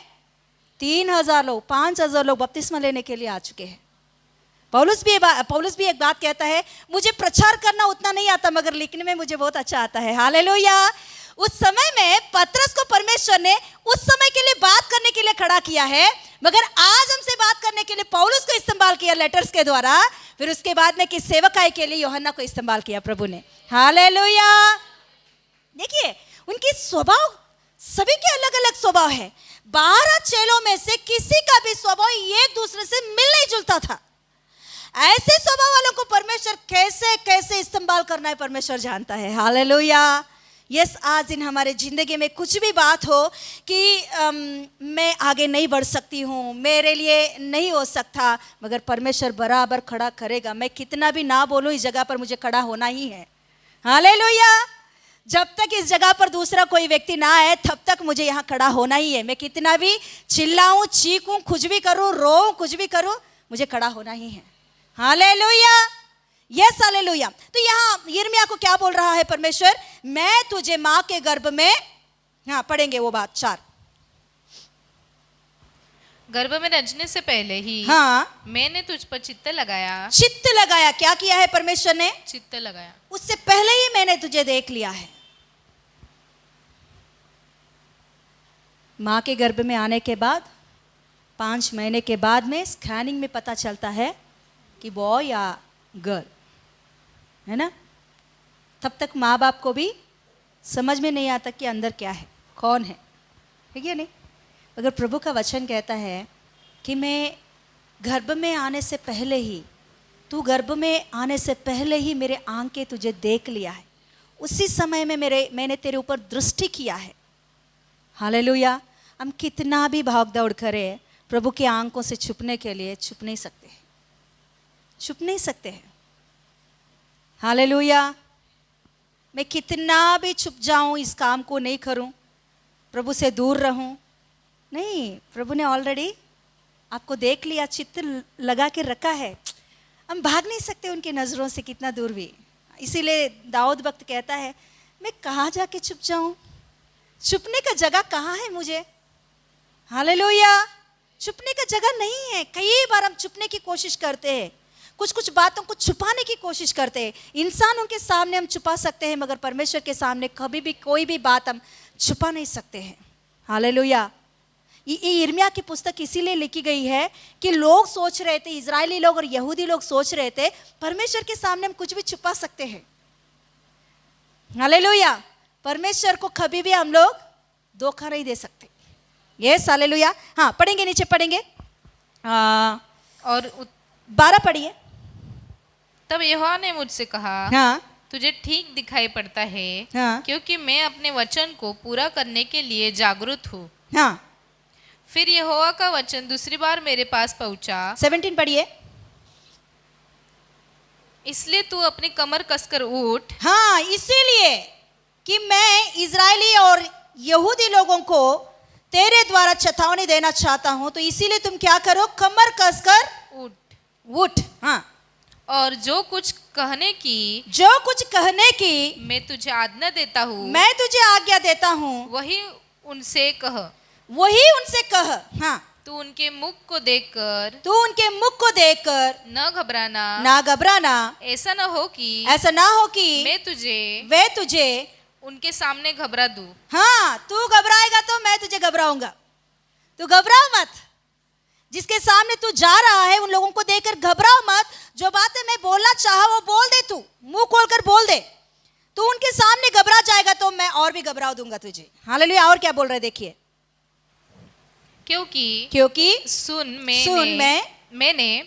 3000 लोग, 5000 लोग बपतिस्मा लेने के लिए आ चुके हैं। पौलुस भी एक बात कहता है, मुझे प्रचार करना उतना नहीं आता, मगर लिखने में मुझे बहुत अच्छा आता है। हालेलुया। उस समय में पतरस को परमेश्वर ने उस समय के लिए बात करने के लिए खड़ा किया है, मगर आज हमसे बात करने के लिए पौलुस को इस्तेमाल किया लेटर्स के द्वारा, फिर उसके बाद में कि सेवकाई के लिए यूहन्ना को इस्तेमाल किया प्रभु ने। हालेलुया। देखिए उनकी स्वभाव, सभी के अलग अलग स्वभाव है। 12 चेलों में से किसी का भी स्वभाव एक दूसरे से मिल नहीं जुलता था। ऐसे स्वभाव वालों को परमेश्वर कैसे कैसे इस्तेमाल करना है परमेश्वर जानता है। हालेलुया। यस, आज दिन हमारे जिंदगी में कुछ भी बात हो कि मैं आगे नहीं बढ़ सकती हूँ, मेरे लिए नहीं हो सकता, मगर परमेश्वर बराबर खड़ा करेगा। मैं कितना भी ना बोलूँ, इस जगह पर मुझे खड़ा होना ही है। हालेलुया। जब तक इस जगह पर दूसरा कोई व्यक्ति ना आए तब तक मुझे यहाँ खड़ा होना ही है। मैं कितना भी चिल्लाऊं, चीखूं, कुछ भी करूं, रोऊं, कुछ भी करूं, मुझे खड़ा होना ही है। हालेलुया। Yes, hallelujah. तो यहाँ यिर्मयाह को क्या बोल रहा है परमेश्वर? मैं तुझे माँ के गर्भ में, हाँ पढ़ेंगे वो बात 4, गर्भ में रचने से पहले ही हाँ मैंने तुझ पर चित्त लगाया। चित्त लगाया। क्या किया है परमेश्वर ने? चित्त लगाया। उससे पहले ही मैंने तुझे देख लिया है। माँ के गर्भ में आने के बाद 5 महीने के बाद में स्कैनिंग में पता चलता है कि बॉय या गर्ल है ना। तब तक माँ बाप को भी समझ में नहीं आता कि अंदर क्या है, कौन है, ठीक है नहीं। अगर प्रभु का वचन कहता है कि मैं गर्भ में आने से पहले ही, तू गर्भ में आने से पहले ही मेरे आंखें तुझे देख लिया है, उसी समय में मैंने तेरे ऊपर दृष्टि किया है। हालेलुया। हम कितना भी भाग दौड़ करें, प्रभु के आंखों से छुपने के लिए छुप नहीं सकते हैं, छुप नहीं सकते हैं। हालेलुया। मैं कितना भी छुप जाऊं, इस काम को नहीं करूं, प्रभु से दूर रहूं, नहीं, प्रभु ने ऑलरेडी आपको देख लिया, चित्त लगा के रखा है। हम भाग नहीं सकते उनकी नज़रों से कितना दूर भी। इसीलिए दाऊद भक्त कहता है, मैं कहाँ जाके छुप जाऊं, छुपने का जगह कहाँ है मुझे। हालेलुया। छुपने का जगह नहीं है। कई बार हम छुपने की कोशिश करते हैं, कुछ बातों को छुपाने की कोशिश करते हैं। इंसानों के सामने हम छुपा सकते हैं, मगर परमेश्वर के सामने कभी भी कोई भी बात हम छुपा नहीं सकते हैं। हालेलुया। ये यिर्मयाह की पुस्तक इसीलिए लिखी गई है कि लोग सोच रहे थे, इजरायली लोग और यहूदी लोग सोच रहे थे परमेश्वर के सामने हम कुछ भी छुपा सकते हैं। हालेलुया। परमेश्वर को कभी भी हम लोग धोखा नहीं दे सकते। Yes, hallelujah. हाँ पढ़ेंगे, नीचे पढ़ेंगे और 12 पढ़िए। तब यहोवा ने मुझसे कहा, हाँ तुझे ठीक दिखाई पड़ता है, हाँ क्योंकि मैं अपने वचन को पूरा करने के लिए जागरूक हूँ। हाँ। फिर यहोवा का वचन दूसरी बार मेरे पास पहुंचा। 17 पढ़िए। इसलिए तू अपनी कमर कसकर उठ। हाँ, इसीलिए कि मैं इजरायली और यहूदी लोगों को तेरे द्वारा चेतावनी देना चाहता हूं, तो इसीलिए तुम क्या करो, कमर कसकर उठ। हाँ। और जो कुछ कहने की मैं तुझे आज्ञा देता हूँ, वही उनसे कह। हाँ। तू उनके मुख को देखकर न घबराना, ऐसा न हो कि मैं तुझे उनके सामने घबरा दूं। हाँ, तू घबराएगा तो मैं तुझे घबराऊंगा। तू घबराओ मत, जिसके सामने तू जा रहा है उन लोगों को देखकर घबराओ मत। जो बातें मैं बोलना चाहा वो बोल दे, तू मुंह खोलकर बोल दे। तू उनके सामने घबरा जाएगा तो मैं और भी घबरा दूंगा तुझे। हालेलुया। और क्या बोल रहे, देखिए। क्योंकि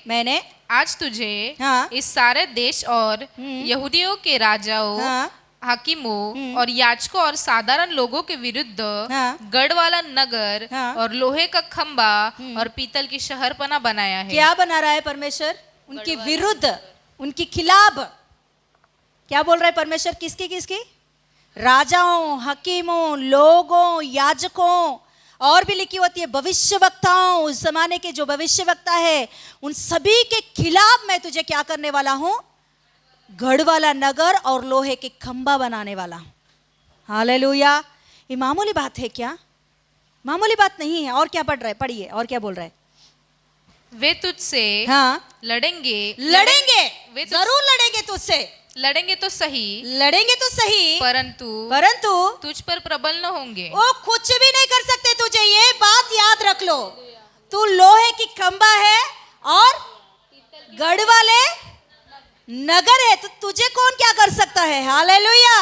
मैंने आज तुझे हाँ, इस सारे देश और यहूदियों के राजाओं, हाँ, हाकिमों और याजकों और साधारण लोगों के विरुद्ध हाँ, गढ़ वाला नगर हाँ, और लोहे का खंबा और पीतल की शहरपना बनाया है। क्या बना रहा है परमेश्वर? उनके विरुद्ध, उनके खिलाफ। क्या बोल रहा है परमेश्वर? किसकी? राजाओं, हकीमों, लोगों, याजकों, और भी लिखी होती है भविष्यवक्ताओं। उस जमाने के जो भविष्यवक्ता है उन सभी के खिलाफ मैं तुझे क्या करने वाला हूं? गढ़ वाला नगर और लोहे के खंबा बनाने वाला हूं। हालेलुया। ये मामूली बात है क्या? मामूली बात नहीं है। और क्या पढ़ रहा है? पढ़िए, और क्या बोल रहा है? वे तुझसे हाँ, लड़ेंगे। वे जरूर लड़ेंगे तुझसे। लड़ेंगे तो सही, लड़ेंगे तो सही, परंतु परंतु तुझ पर प्रबल न होंगे। वो कुछ भी नहीं कर सकते तुझे, ये बात याद रख लो। तू लोहे की खंबा है और गढ़ वाले नगर है, तो तुझे कौन क्या कर सकता है। हालेलुया।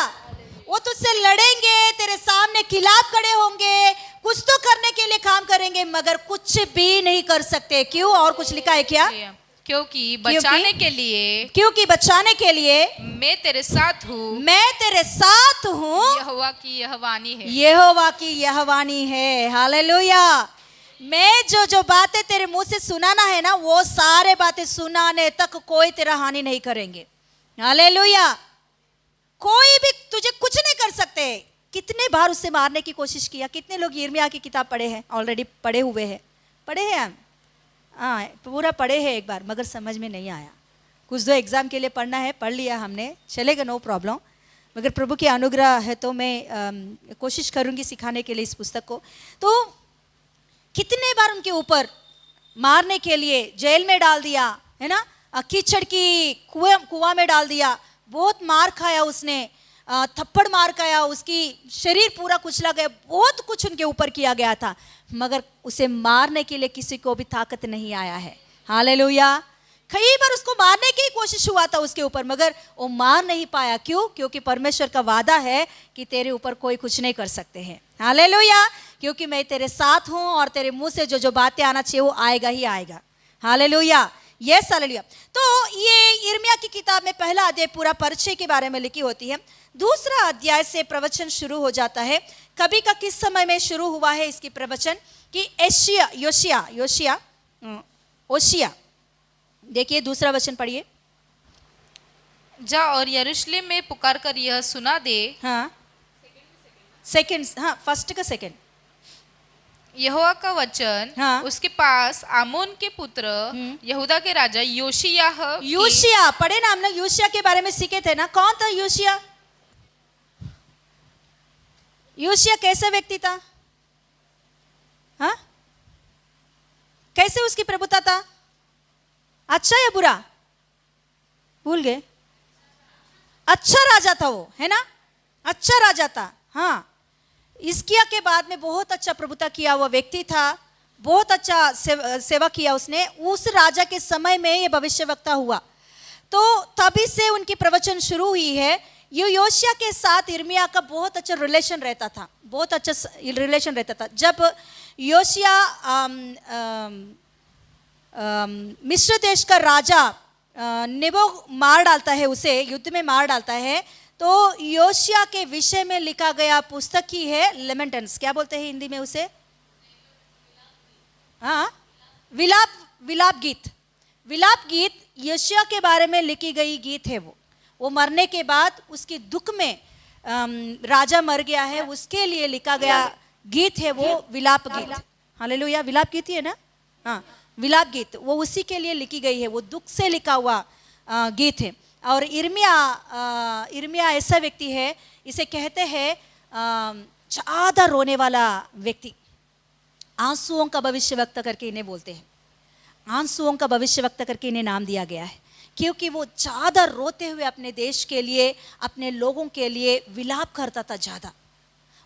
वो तुझसे लड़ेंगे, तेरे सामने खिलाफ खड़े होंगे, कुछ तो करने के लिए काम करेंगे, मगर कुछ भी नहीं कर सकते। क्यों? और कुछ लिखा है क्या? क्योंकि बचाने के लिए, क्योंकि बचाने के लिए मैं तेरे साथ हूँ, मैं तेरे साथ हूँ, यहोवा की यह वाणी है, यहोवा की यह वाणी है। हालेलुया। मैं जो बातें तेरे मुंह से सुनाना है ना, वो सारे बातें सुनाने तक कोई तेरा हानि नहीं करेंगे। हालेलुया। कोई भी तुझे कुछ नहीं कर सकते। कितने बार उससे मारने की कोशिश किया। कितने लोग यिर्मयाह की किताब पढ़े हैं? ऑलरेडी पढ़े हुए हैं, पढ़े हैं हम, हाँ पूरा पढ़े हैं एक बार, मगर समझ में नहीं आया। कुछ दो एग्ज़ाम के लिए पढ़ना है, पढ़ लिया हमने, चलेगा, नो प्रॉब्लम। मगर प्रभु की अनुग्रह है तो मैं कोशिश करूँगी सिखाने के लिए इस पुस्तक को। तो कितने बार उनके ऊपर मारने के लिए जेल में डाल दिया है ना, कीचड़ की कुआं में डाल दिया, बहुत मार खाया उसने, थप्पड़ मार खाया, उसकी शरीर पूरा कुचला गया, बहुत कुछ उनके ऊपर किया गया था, मगर उसे मारने के लिए किसी को भी ताकत नहीं आया है। हालेलुया। कई बार उसको मारने की कोशिश हुआ था उसके ऊपर, मगर वो मार नहीं पाया। क्यों? क्योंकि परमेश्वर का वादा है कि तेरे ऊपर कोई कुछ नहीं कर सकते हैं। हालेलुया। क्योंकि मैं तेरे साथ हूँ और तेरे मुंह से जो बातें आना चाहिए वो आएगा ही आएगा। हालेलुया। Yes, hallelujah. तो ये यिर्मयाह की किताब में पहला अध्याय पूरा परिचय के बारे में लिखी होती है। दूसरा अध्याय से प्रवचन शुरू हो जाता है। कभी का किस समय में शुरू हुआ है इसकी प्रवचन कि ओशिया, देखिए दूसरा वचन पढ़िए। जा और यरूशलेम में पुकार कर यह सुना दे। हाँ, सेकंड, हाँ फर्स्ट का सेकंड। यहोवा का वचन हाँ। उसके पास आमोन के पुत्र यहूदा के राजा योशिया पढ़े ना, हम लोग योशिया के बारे में सीखे थे ना। कौन था योशिया? योशिया कैसा व्यक्ति था? हाँ, कैसे उसकी प्रभुता था? अच्छा या बुरा? भूल गए? अच्छा राजा था वो, है ना, अच्छा राजा था। हाँ, हिजकिय्याह के बाद में बहुत अच्छा प्रभुता किया हुआ व्यक्ति था, बहुत अच्छा सेवा किया उसने। उस राजा के समय में ये भविष्यवक्ता हुआ, तो तभी से उनकी प्रवचन शुरू हुई है। ये योशिया के साथ यिर्मयाह का बहुत अच्छा रिलेशन रहता था, बहुत अच्छा रिलेशन रहता था। जब योशिया मिस्र देश का राजा नेबो मार डालता है, उसे युद्ध में मार डालता है, तो योशिया के विषय में लिखा गया पुस्तक ही है लेमेंटेंस। क्या बोलते हैं हिंदी में उसे? हाँ, विलाप गीत योशिया के बारे में लिखी गई गीत है। वो मरने के बाद उसके दुख में राजा मर गया है, उसके लिए लिखा गया गीत है वो विलाप गीत। हालेलुया। विलाप गीत ही है ना? हाँ, विलाप गीत वो उसी के लिए लिखी गई है, वो दुख से लिखा हुआ गीत है। और यिर्मयाह ऐसा व्यक्ति है, इसे कहते हैं ज़्यादा रोने वाला व्यक्ति। आंसुओं का भविष्यवक्ता करके इन्हें बोलते हैं, आंसुओं का भविष्यवक्ता करके इन्हें नाम दिया गया है, क्योंकि वो ज़्यादा रोते हुए अपने देश के लिए, अपने लोगों के लिए विलाप करता था ज़्यादा।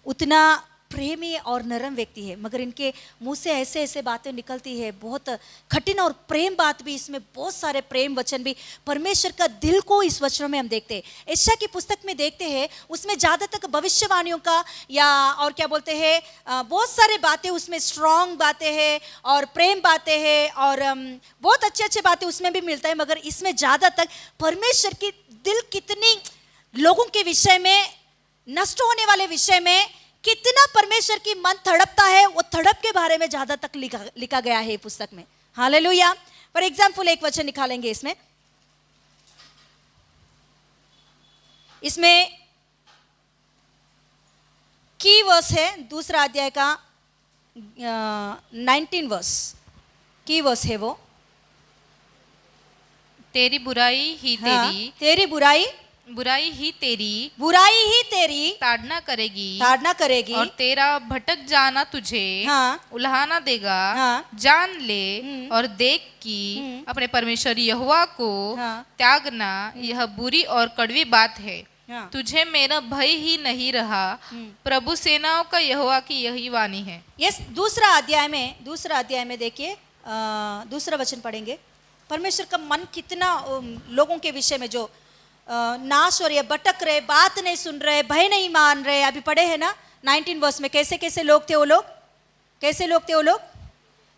उतना प्रेमी और नरम व्यक्ति है, मगर इनके मुंह से ऐसे ऐसे बातें निकलती है, बहुत कठिन और प्रेम बात भी, इसमें बहुत सारे प्रेम वचन भी, परमेश्वर का दिल को इस वचनों में हम देखते हैं। यशायाह की पुस्तक में देखते हैं, उसमें ज़्यादातर भविष्यवाणियों का या और क्या बोलते हैं, बहुत सारे बातें उसमें, स्ट्रॉन्ग बातें हैं और प्रेम बातें हैं और बहुत अच्छे अच्छे बातें उसमें भी मिलता है। मगर इसमें ज़्यादातर परमेश्वर की दिल कितनी लोगों के विषय में, नष्ट होने वाले विषय में कितना परमेश्वर की मन तड़पता है, वो तड़प के बारे में ज्यादा तक लिखा गया है पुस्तक में। हालेलुया। फॉर एग्जाम्पल एक वचन निकालेंगे इसमें की वर्स है दूसरा अध्याय का 19 वर्स, की वर्स है वो। तेरी बुराई ही हाँ, तेरी बुराई बुराई ही तेरी ताड़ना करेगी और तेरा भटक जाना तुझे उल्हाना देगा। जान ले और देख कि अपने परमेश्वर यहोवा को त्यागना यह बुरी और कड़वी बात है। तुझे मेरा भय ही नहीं रहा, प्रभु सेनाओं का यहोवा की यही वाणी है। यस, दूसरा अध्याय में देखिए, दूसरा वचन पढ़ेंगे। परमेश्वर का मन कितना लोगों के विषय में जो नाश हो रहे, भटक रहे, बात नहीं सुन रहे, भय नहीं मान रहे। अभी पढ़े हैं ना 19 वर्ष में, कैसे लोग थे वो लोग,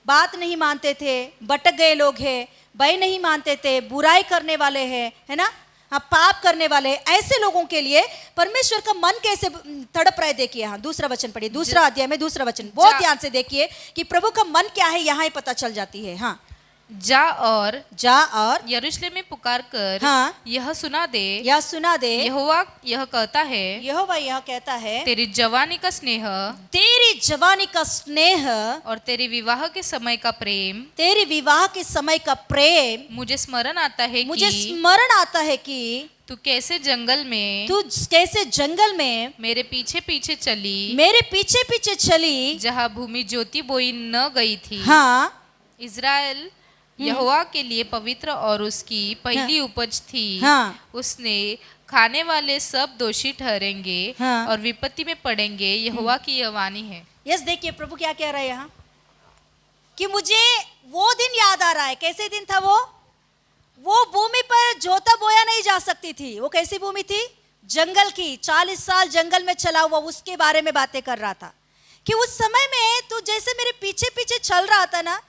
बात नहीं मानते थे, भटक गए लोग हैं, भय नहीं मानते थे, बुराई करने वाले हैं, है ना, हाँ, पाप करने वाले। ऐसे लोगों के लिए परमेश्वर का मन कैसे तड़प रहा है देखिए। हाँ, दूसरा वचन पढ़िए, दूसरा अध्याय में दूसरा वचन, बहुत ध्यान से देखिए कि प्रभु का मन क्या है, यहाँ ही पता चल जाती है। हाँ, जा और यरूशलेम में पुकार कर यह सुना दे यहोवा यह कहता है तेरी जवानी का स्नेह और तेरे विवाह के समय का प्रेम मुझे स्मरण आता है कि तू कैसे जंगल में मेरे पीछे पीछे चली जहाँ भूमि ज्योति बोई न गई थी। हाँ, इज़राइल यहोवा के लिए पवित्र और उसकी पहली उपज थी। उसने खाने वाले सब दोषी ठहरेंगे और विपत्ति में पड़ेंगे, यहोवा की यह वाणी है। यस, देखिए प्रभु क्या कह रहा है यहाँ कि मुझे वो दिन याद आ रहा है। कैसे दिन था वो भूमि पर जोता बोया नहीं जा सकती थी। वो कैसी भूमि थी? जंगल की। 40 साल जंगल में चला हुआ, उसके बारे में बातें कर रहा था कि उस समय में तू जैसे मेरे पीछे पीछे चल रहा था ना,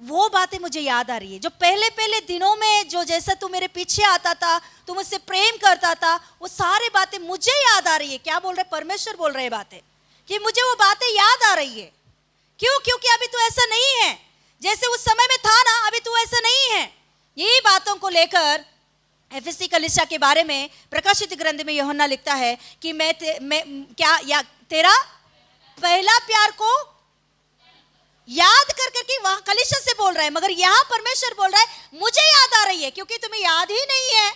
वो बातें मुझे याद आ रही है। जो पहले दिनों में जो जैसा तू मेरे पीछे आता था, तू मुझसे प्रेम करता था, वो सारी बातें मुझे याद आ रही है। क्या बोल रहे? परमेश्वर बोल रहे बातें कि मुझे वो बातें याद आ रही है। क्यों? क्योंकि अभी तू ऐसा नहीं है जैसे उस समय में था ना, अभी तू ऐसा नहीं है। यही बातों को लेकर एफएससी कलीसिया के बारे में प्रकाशित ग्रंथ में यूहन्ना लिखता है कि मैं तेरा पहला प्यार को याद कर करके वहां कलीसिया से बोल रहा है, मगर यहां परमेश्वर बोल रहा है मुझे याद आ रही है। क्योंकि तुम्हें याद ही नहीं है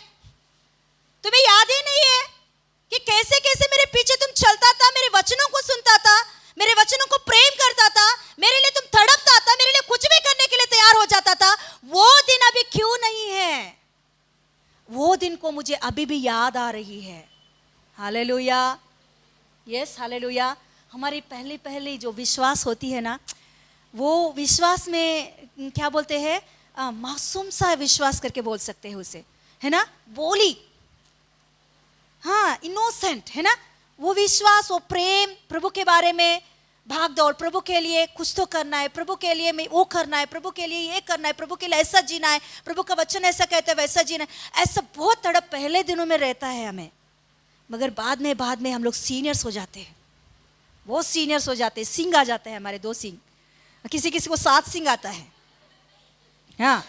कि कैसे कैसे मेरे पीछे तुम चलता था, मेरे वचनों को सुनता था, मेरे वचनों को प्रेम करता था, मेरे लिए तुम तड़पता था, मेरे लिए कुछ भी करने के लिए तैयार हो जाता था। वो दिन अभी क्यों नहीं है? वो दिन को मुझे अभी भी याद आ रही है। Hallelujah, yes hallelujah. हमारी पहली जो विश्वास होती है ना, वो विश्वास में क्या बोलते हैं, मासूम सा विश्वास करके बोल सकते हैं उसे, है ना, बोली, हाँ, इनोसेंट, है ना। वो विश्वास, वो प्रेम, प्रभु के बारे में भाग दौड़, प्रभु के लिए कुछ तो करना है, प्रभु के लिए मैं वो करना है, प्रभु के लिए ये करना है, प्रभु के लिए ऐसा जीना है, प्रभु का वचन ऐसा कहता है वैसा जीना है। ऐसा बहुत तड़प पहले दिनों में रहता है हमें, मगर बाद में हम लोग सीनियर्स हो जाते हैं, बहुत सीनियर्स हो जाते हैं। सिंग आ जाते हैं हमारे 2 सिंग, किसी को 7 सिंग आता है, हाँ,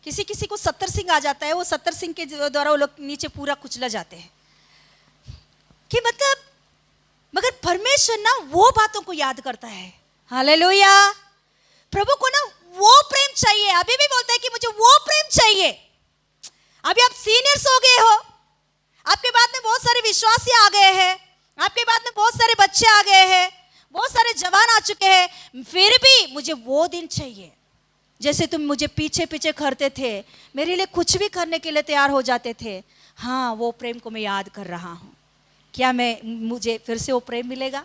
किसी को 70 सिंग आ जाता है। वो 70 सिंग के द्वारा वो लोग नीचे पूरा कुचला जाते हैं कि मतलब, मगर परमेश्वर ना वो बातों को याद करता है। हालेलुया। प्रभु को ना वो प्रेम चाहिए। अभी भी बोलता है कि मुझे वो प्रेम चाहिए। अभी आप सीनियर्स हो गए हो, आपके बाद में बहुत सारे विश्वासी आ गए हैं, आपके बाद में बहुत सारे बच्चे आ गए हैं, बहुत सारे जवान आ चुके हैं, फिर भी मुझे वो दिन चाहिए जैसे तुम मुझे पीछे पीछे करते थे, मेरे लिए कुछ भी करने के लिए तैयार हो जाते थे। हाँ, वो प्रेम को मैं याद कर रहा हूँ। क्या मुझे फिर से वो प्रेम मिलेगा?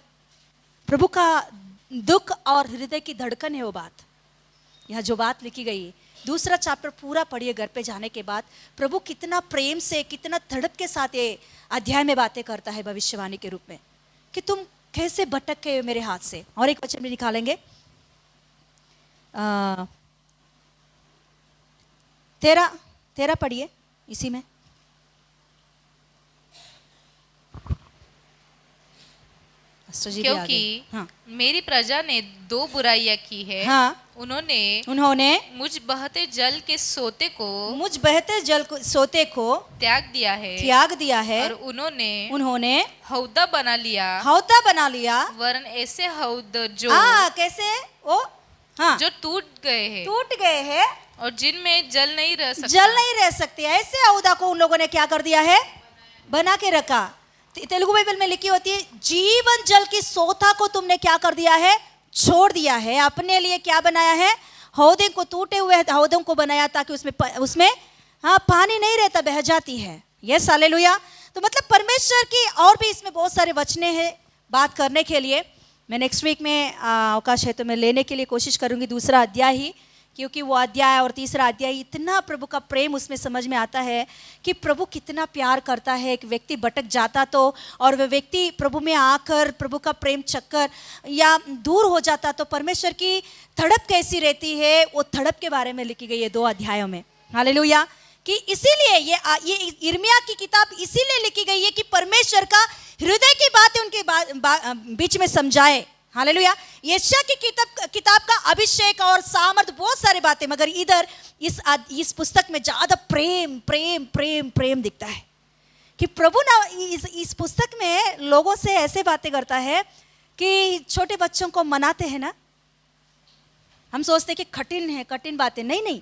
प्रभु का दुख और हृदय की धड़कन है वो बात। यहाँ जो बात लिखी गई, दूसरा चैप्टर पूरा पढ़िए घर पे जाने के बाद। प्रभु कितना प्रेम से, कितना तड़प के साथ ये अध्याय में बातें करता है भविष्यवाणी के रूप में कि तुम कैसे भटक गए मेरे हाथ से। और एक वचन में निकालेंगे, तेरा पढ़िए इसी में। क्योंकि मेरी प्रजा ने 2 बुराइयां की है। उन्होंने मुझ बहते जल के सोते को त्याग दिया है और उन्होंने हौदा बना लिया वरन ऐसे हौद जो कैसे जो टूट गए हैं और जिनमें जल नहीं रह सकते। ऐसे हौदा को उन लोगों ने क्या कर दिया है? बना के रखा। तेलुगु बाइबल में लिखी होती है, जीवन जल की सोता को तुमने क्या कर दिया है, छोड़ दिया है। अपने लिए क्या बनाया है, हौदे को, टूटे हुए हौदों को बनाया ताकि उसमें पानी नहीं रहता, बह जाती है। Yes hallelujah. तो मतलब परमेश्वर की और भी इसमें बहुत सारे वचने हैं बात करने के लिए। मैं नेक्स्ट वीक में अवकाश है तो मैं लेने के लिए कोशिश करूंगी दूसरा अध्याय ही, क्योंकि वो अध्याय और तीसरा अध्याय इतना प्रभु का प्रेम उसमें समझ में आता है कि प्रभु कितना प्यार करता है। एक व्यक्ति भटक जाता तो, और वह व्यक्ति प्रभु में आकर प्रभु का प्रेम चक्कर या दूर हो जाता तो परमेश्वर की तड़प कैसी रहती है, वो तड़प के बारे में लिखी गई है 2 अध्यायों में। हालेलुया। कि इसीलिए ये यिर्मयाह की किताब इसीलिए लिखी गई है कि परमेश्वर का हृदय की बातें उनके बीच में समझाए। हालेलुया। यशायाह की किताब का अभिषेक और सामर्थ, बहुत सारी बातें, मगर इधर इस पुस्तक में ज्यादा प्रेम प्रेम प्रेम प्रेम दिखता है कि प्रभु ना इस पुस्तक में लोगों से ऐसे बातें करता है कि छोटे बच्चों को मनाते हैं ना, हम सोचते हैं कि कठिन है, कठिन बातें, नहीं,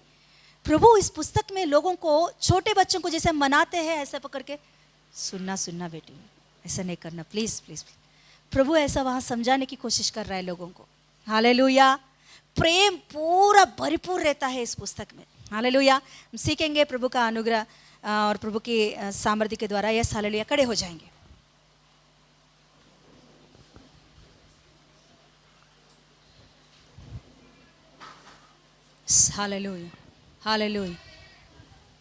प्रभु इस पुस्तक में लोगों को, छोटे बच्चों को जैसे मनाते हैं ऐसे पकड़ के, सुनना बेटी, ऐसा नहीं करना, प्लीज प्लीज। प्रभु ऐसा वहां समझाने की कोशिश कर रहा है लोगों को। हालेलुया। प्रेम पूरा भरपूर रहता है इस पुस्तक में। हालेलुया। हम सीखेंगे प्रभु का अनुग्रह और प्रभु की सामर्थ्य के द्वारा। Yes hallelujah. खड़े हो जाएंगे। Hallelujah hallelujah.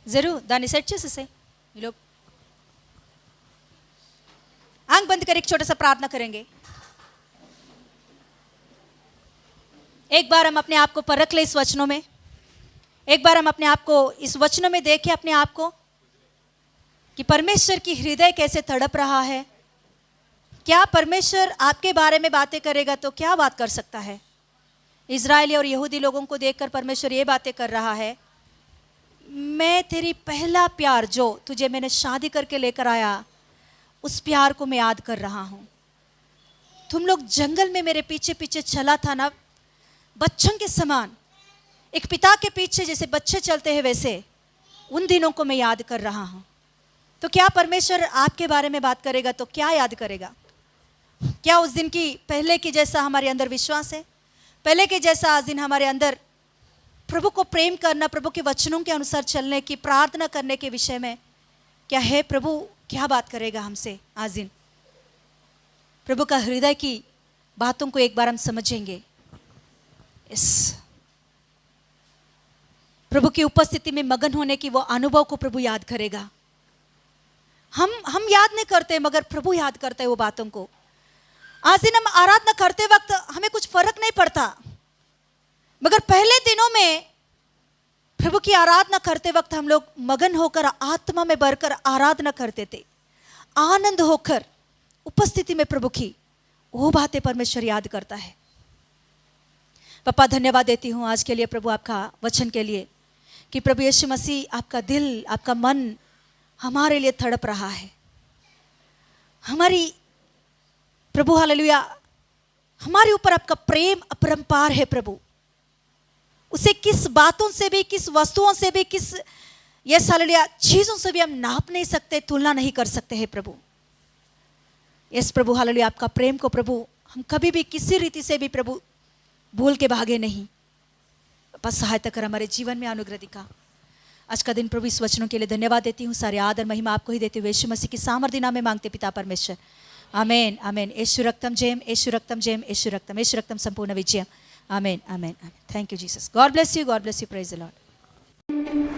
जरूर दानी सेट చేసేసే ये लोग आंख बंद कर एक छोटा सा प्रार्थना करेंगे। एक बार हम अपने आप को परख ले इस वचनों में, एक बार हम अपने आप को इस वचनों में देखें अपने आप को कि परमेश्वर की हृदय कैसे तड़प रहा है। क्या परमेश्वर आपके बारे में बातें करेगा तो क्या बात कर सकता है। इजरायली और यहूदी लोगों को देखकर परमेश्वर ये बातें कर रहा है, मैं तेरी पहला प्यार जो तुझे मैंने शादी करके लेकर आया, उस प्यार को मैं याद कर रहा हूं। तुम लोग जंगल में मेरे पीछे पीछे चला था ना, बच्चों के समान, एक पिता के पीछे जैसे बच्चे चलते हैं वैसे उन दिनों को मैं याद कर रहा हूं। तो क्या परमेश्वर आपके बारे में बात करेगा तो क्या याद करेगा। क्या उस दिन की पहले की जैसा हमारे अंदर विश्वास है, पहले के जैसा आज दिन हमारे अंदर प्रभु को प्रेम करना, प्रभु के वचनों के अनुसार चलने की, प्रार्थना करने के विषय में क्या है। प्रभु क्या बात करेगा हमसे आज दिन। प्रभु का हृदय की बातों को एक बार हम समझेंगे। इस प्रभु की उपस्थिति में मगन होने की वो अनुभव को प्रभु याद करेगा। हम याद नहीं करते मगर प्रभु याद करता है वो बातों को। आज दिन हम आराधना करते वक्त हमें कुछ फर्क नहीं पड़ता, मगर पहले दिनों में प्रभु की आराधना करते वक्त हम लोग मगन होकर, आत्मा में भरकर आराधना करते थे, आनंद होकर उपस्थिति में प्रभु की वो बातें परमेश्वर याद करता है। पापा धन्यवाद देती हूँ आज के लिए प्रभु, आपका वचन के लिए, कि प्रभु यीशु मसीह आपका दिल, आपका मन हमारे लिए तड़प रहा है। हमारी प्रभु हालेलुया, हमारे ऊपर आपका प्रेम अपरंपार है प्रभु। उसे किस बातों से भी, किस वस्तुओं से भी, किस यस हालेलुया चीजों से भी हम नाप नहीं सकते, तुलना नहीं कर सकते हैं प्रभु। यस प्रभु हालेलुया, आपका प्रेम को प्रभु हम कभी भी किसी रीति से भी प्रभु भूल के भागे नहीं। बस सहायता कर, हमारे जीवन में अनुग्रह दिखा। आज का दिन प्रभु इस वचनों के लिए धन्यवाद देती हूँ। सारे आदर महिमा आपको ही देते हुए यीशु मसीह की सामर्थ्य नाम में मांगते पिता परमेश्वर, आमेन आमेन। यीशु रक्तम जयम, यीशु रक्तम जयम, यीशु रक्तम संपूर्ण विजयम, amen amen amen. Thank you Jesus. God bless you, God bless you, praise the Lord.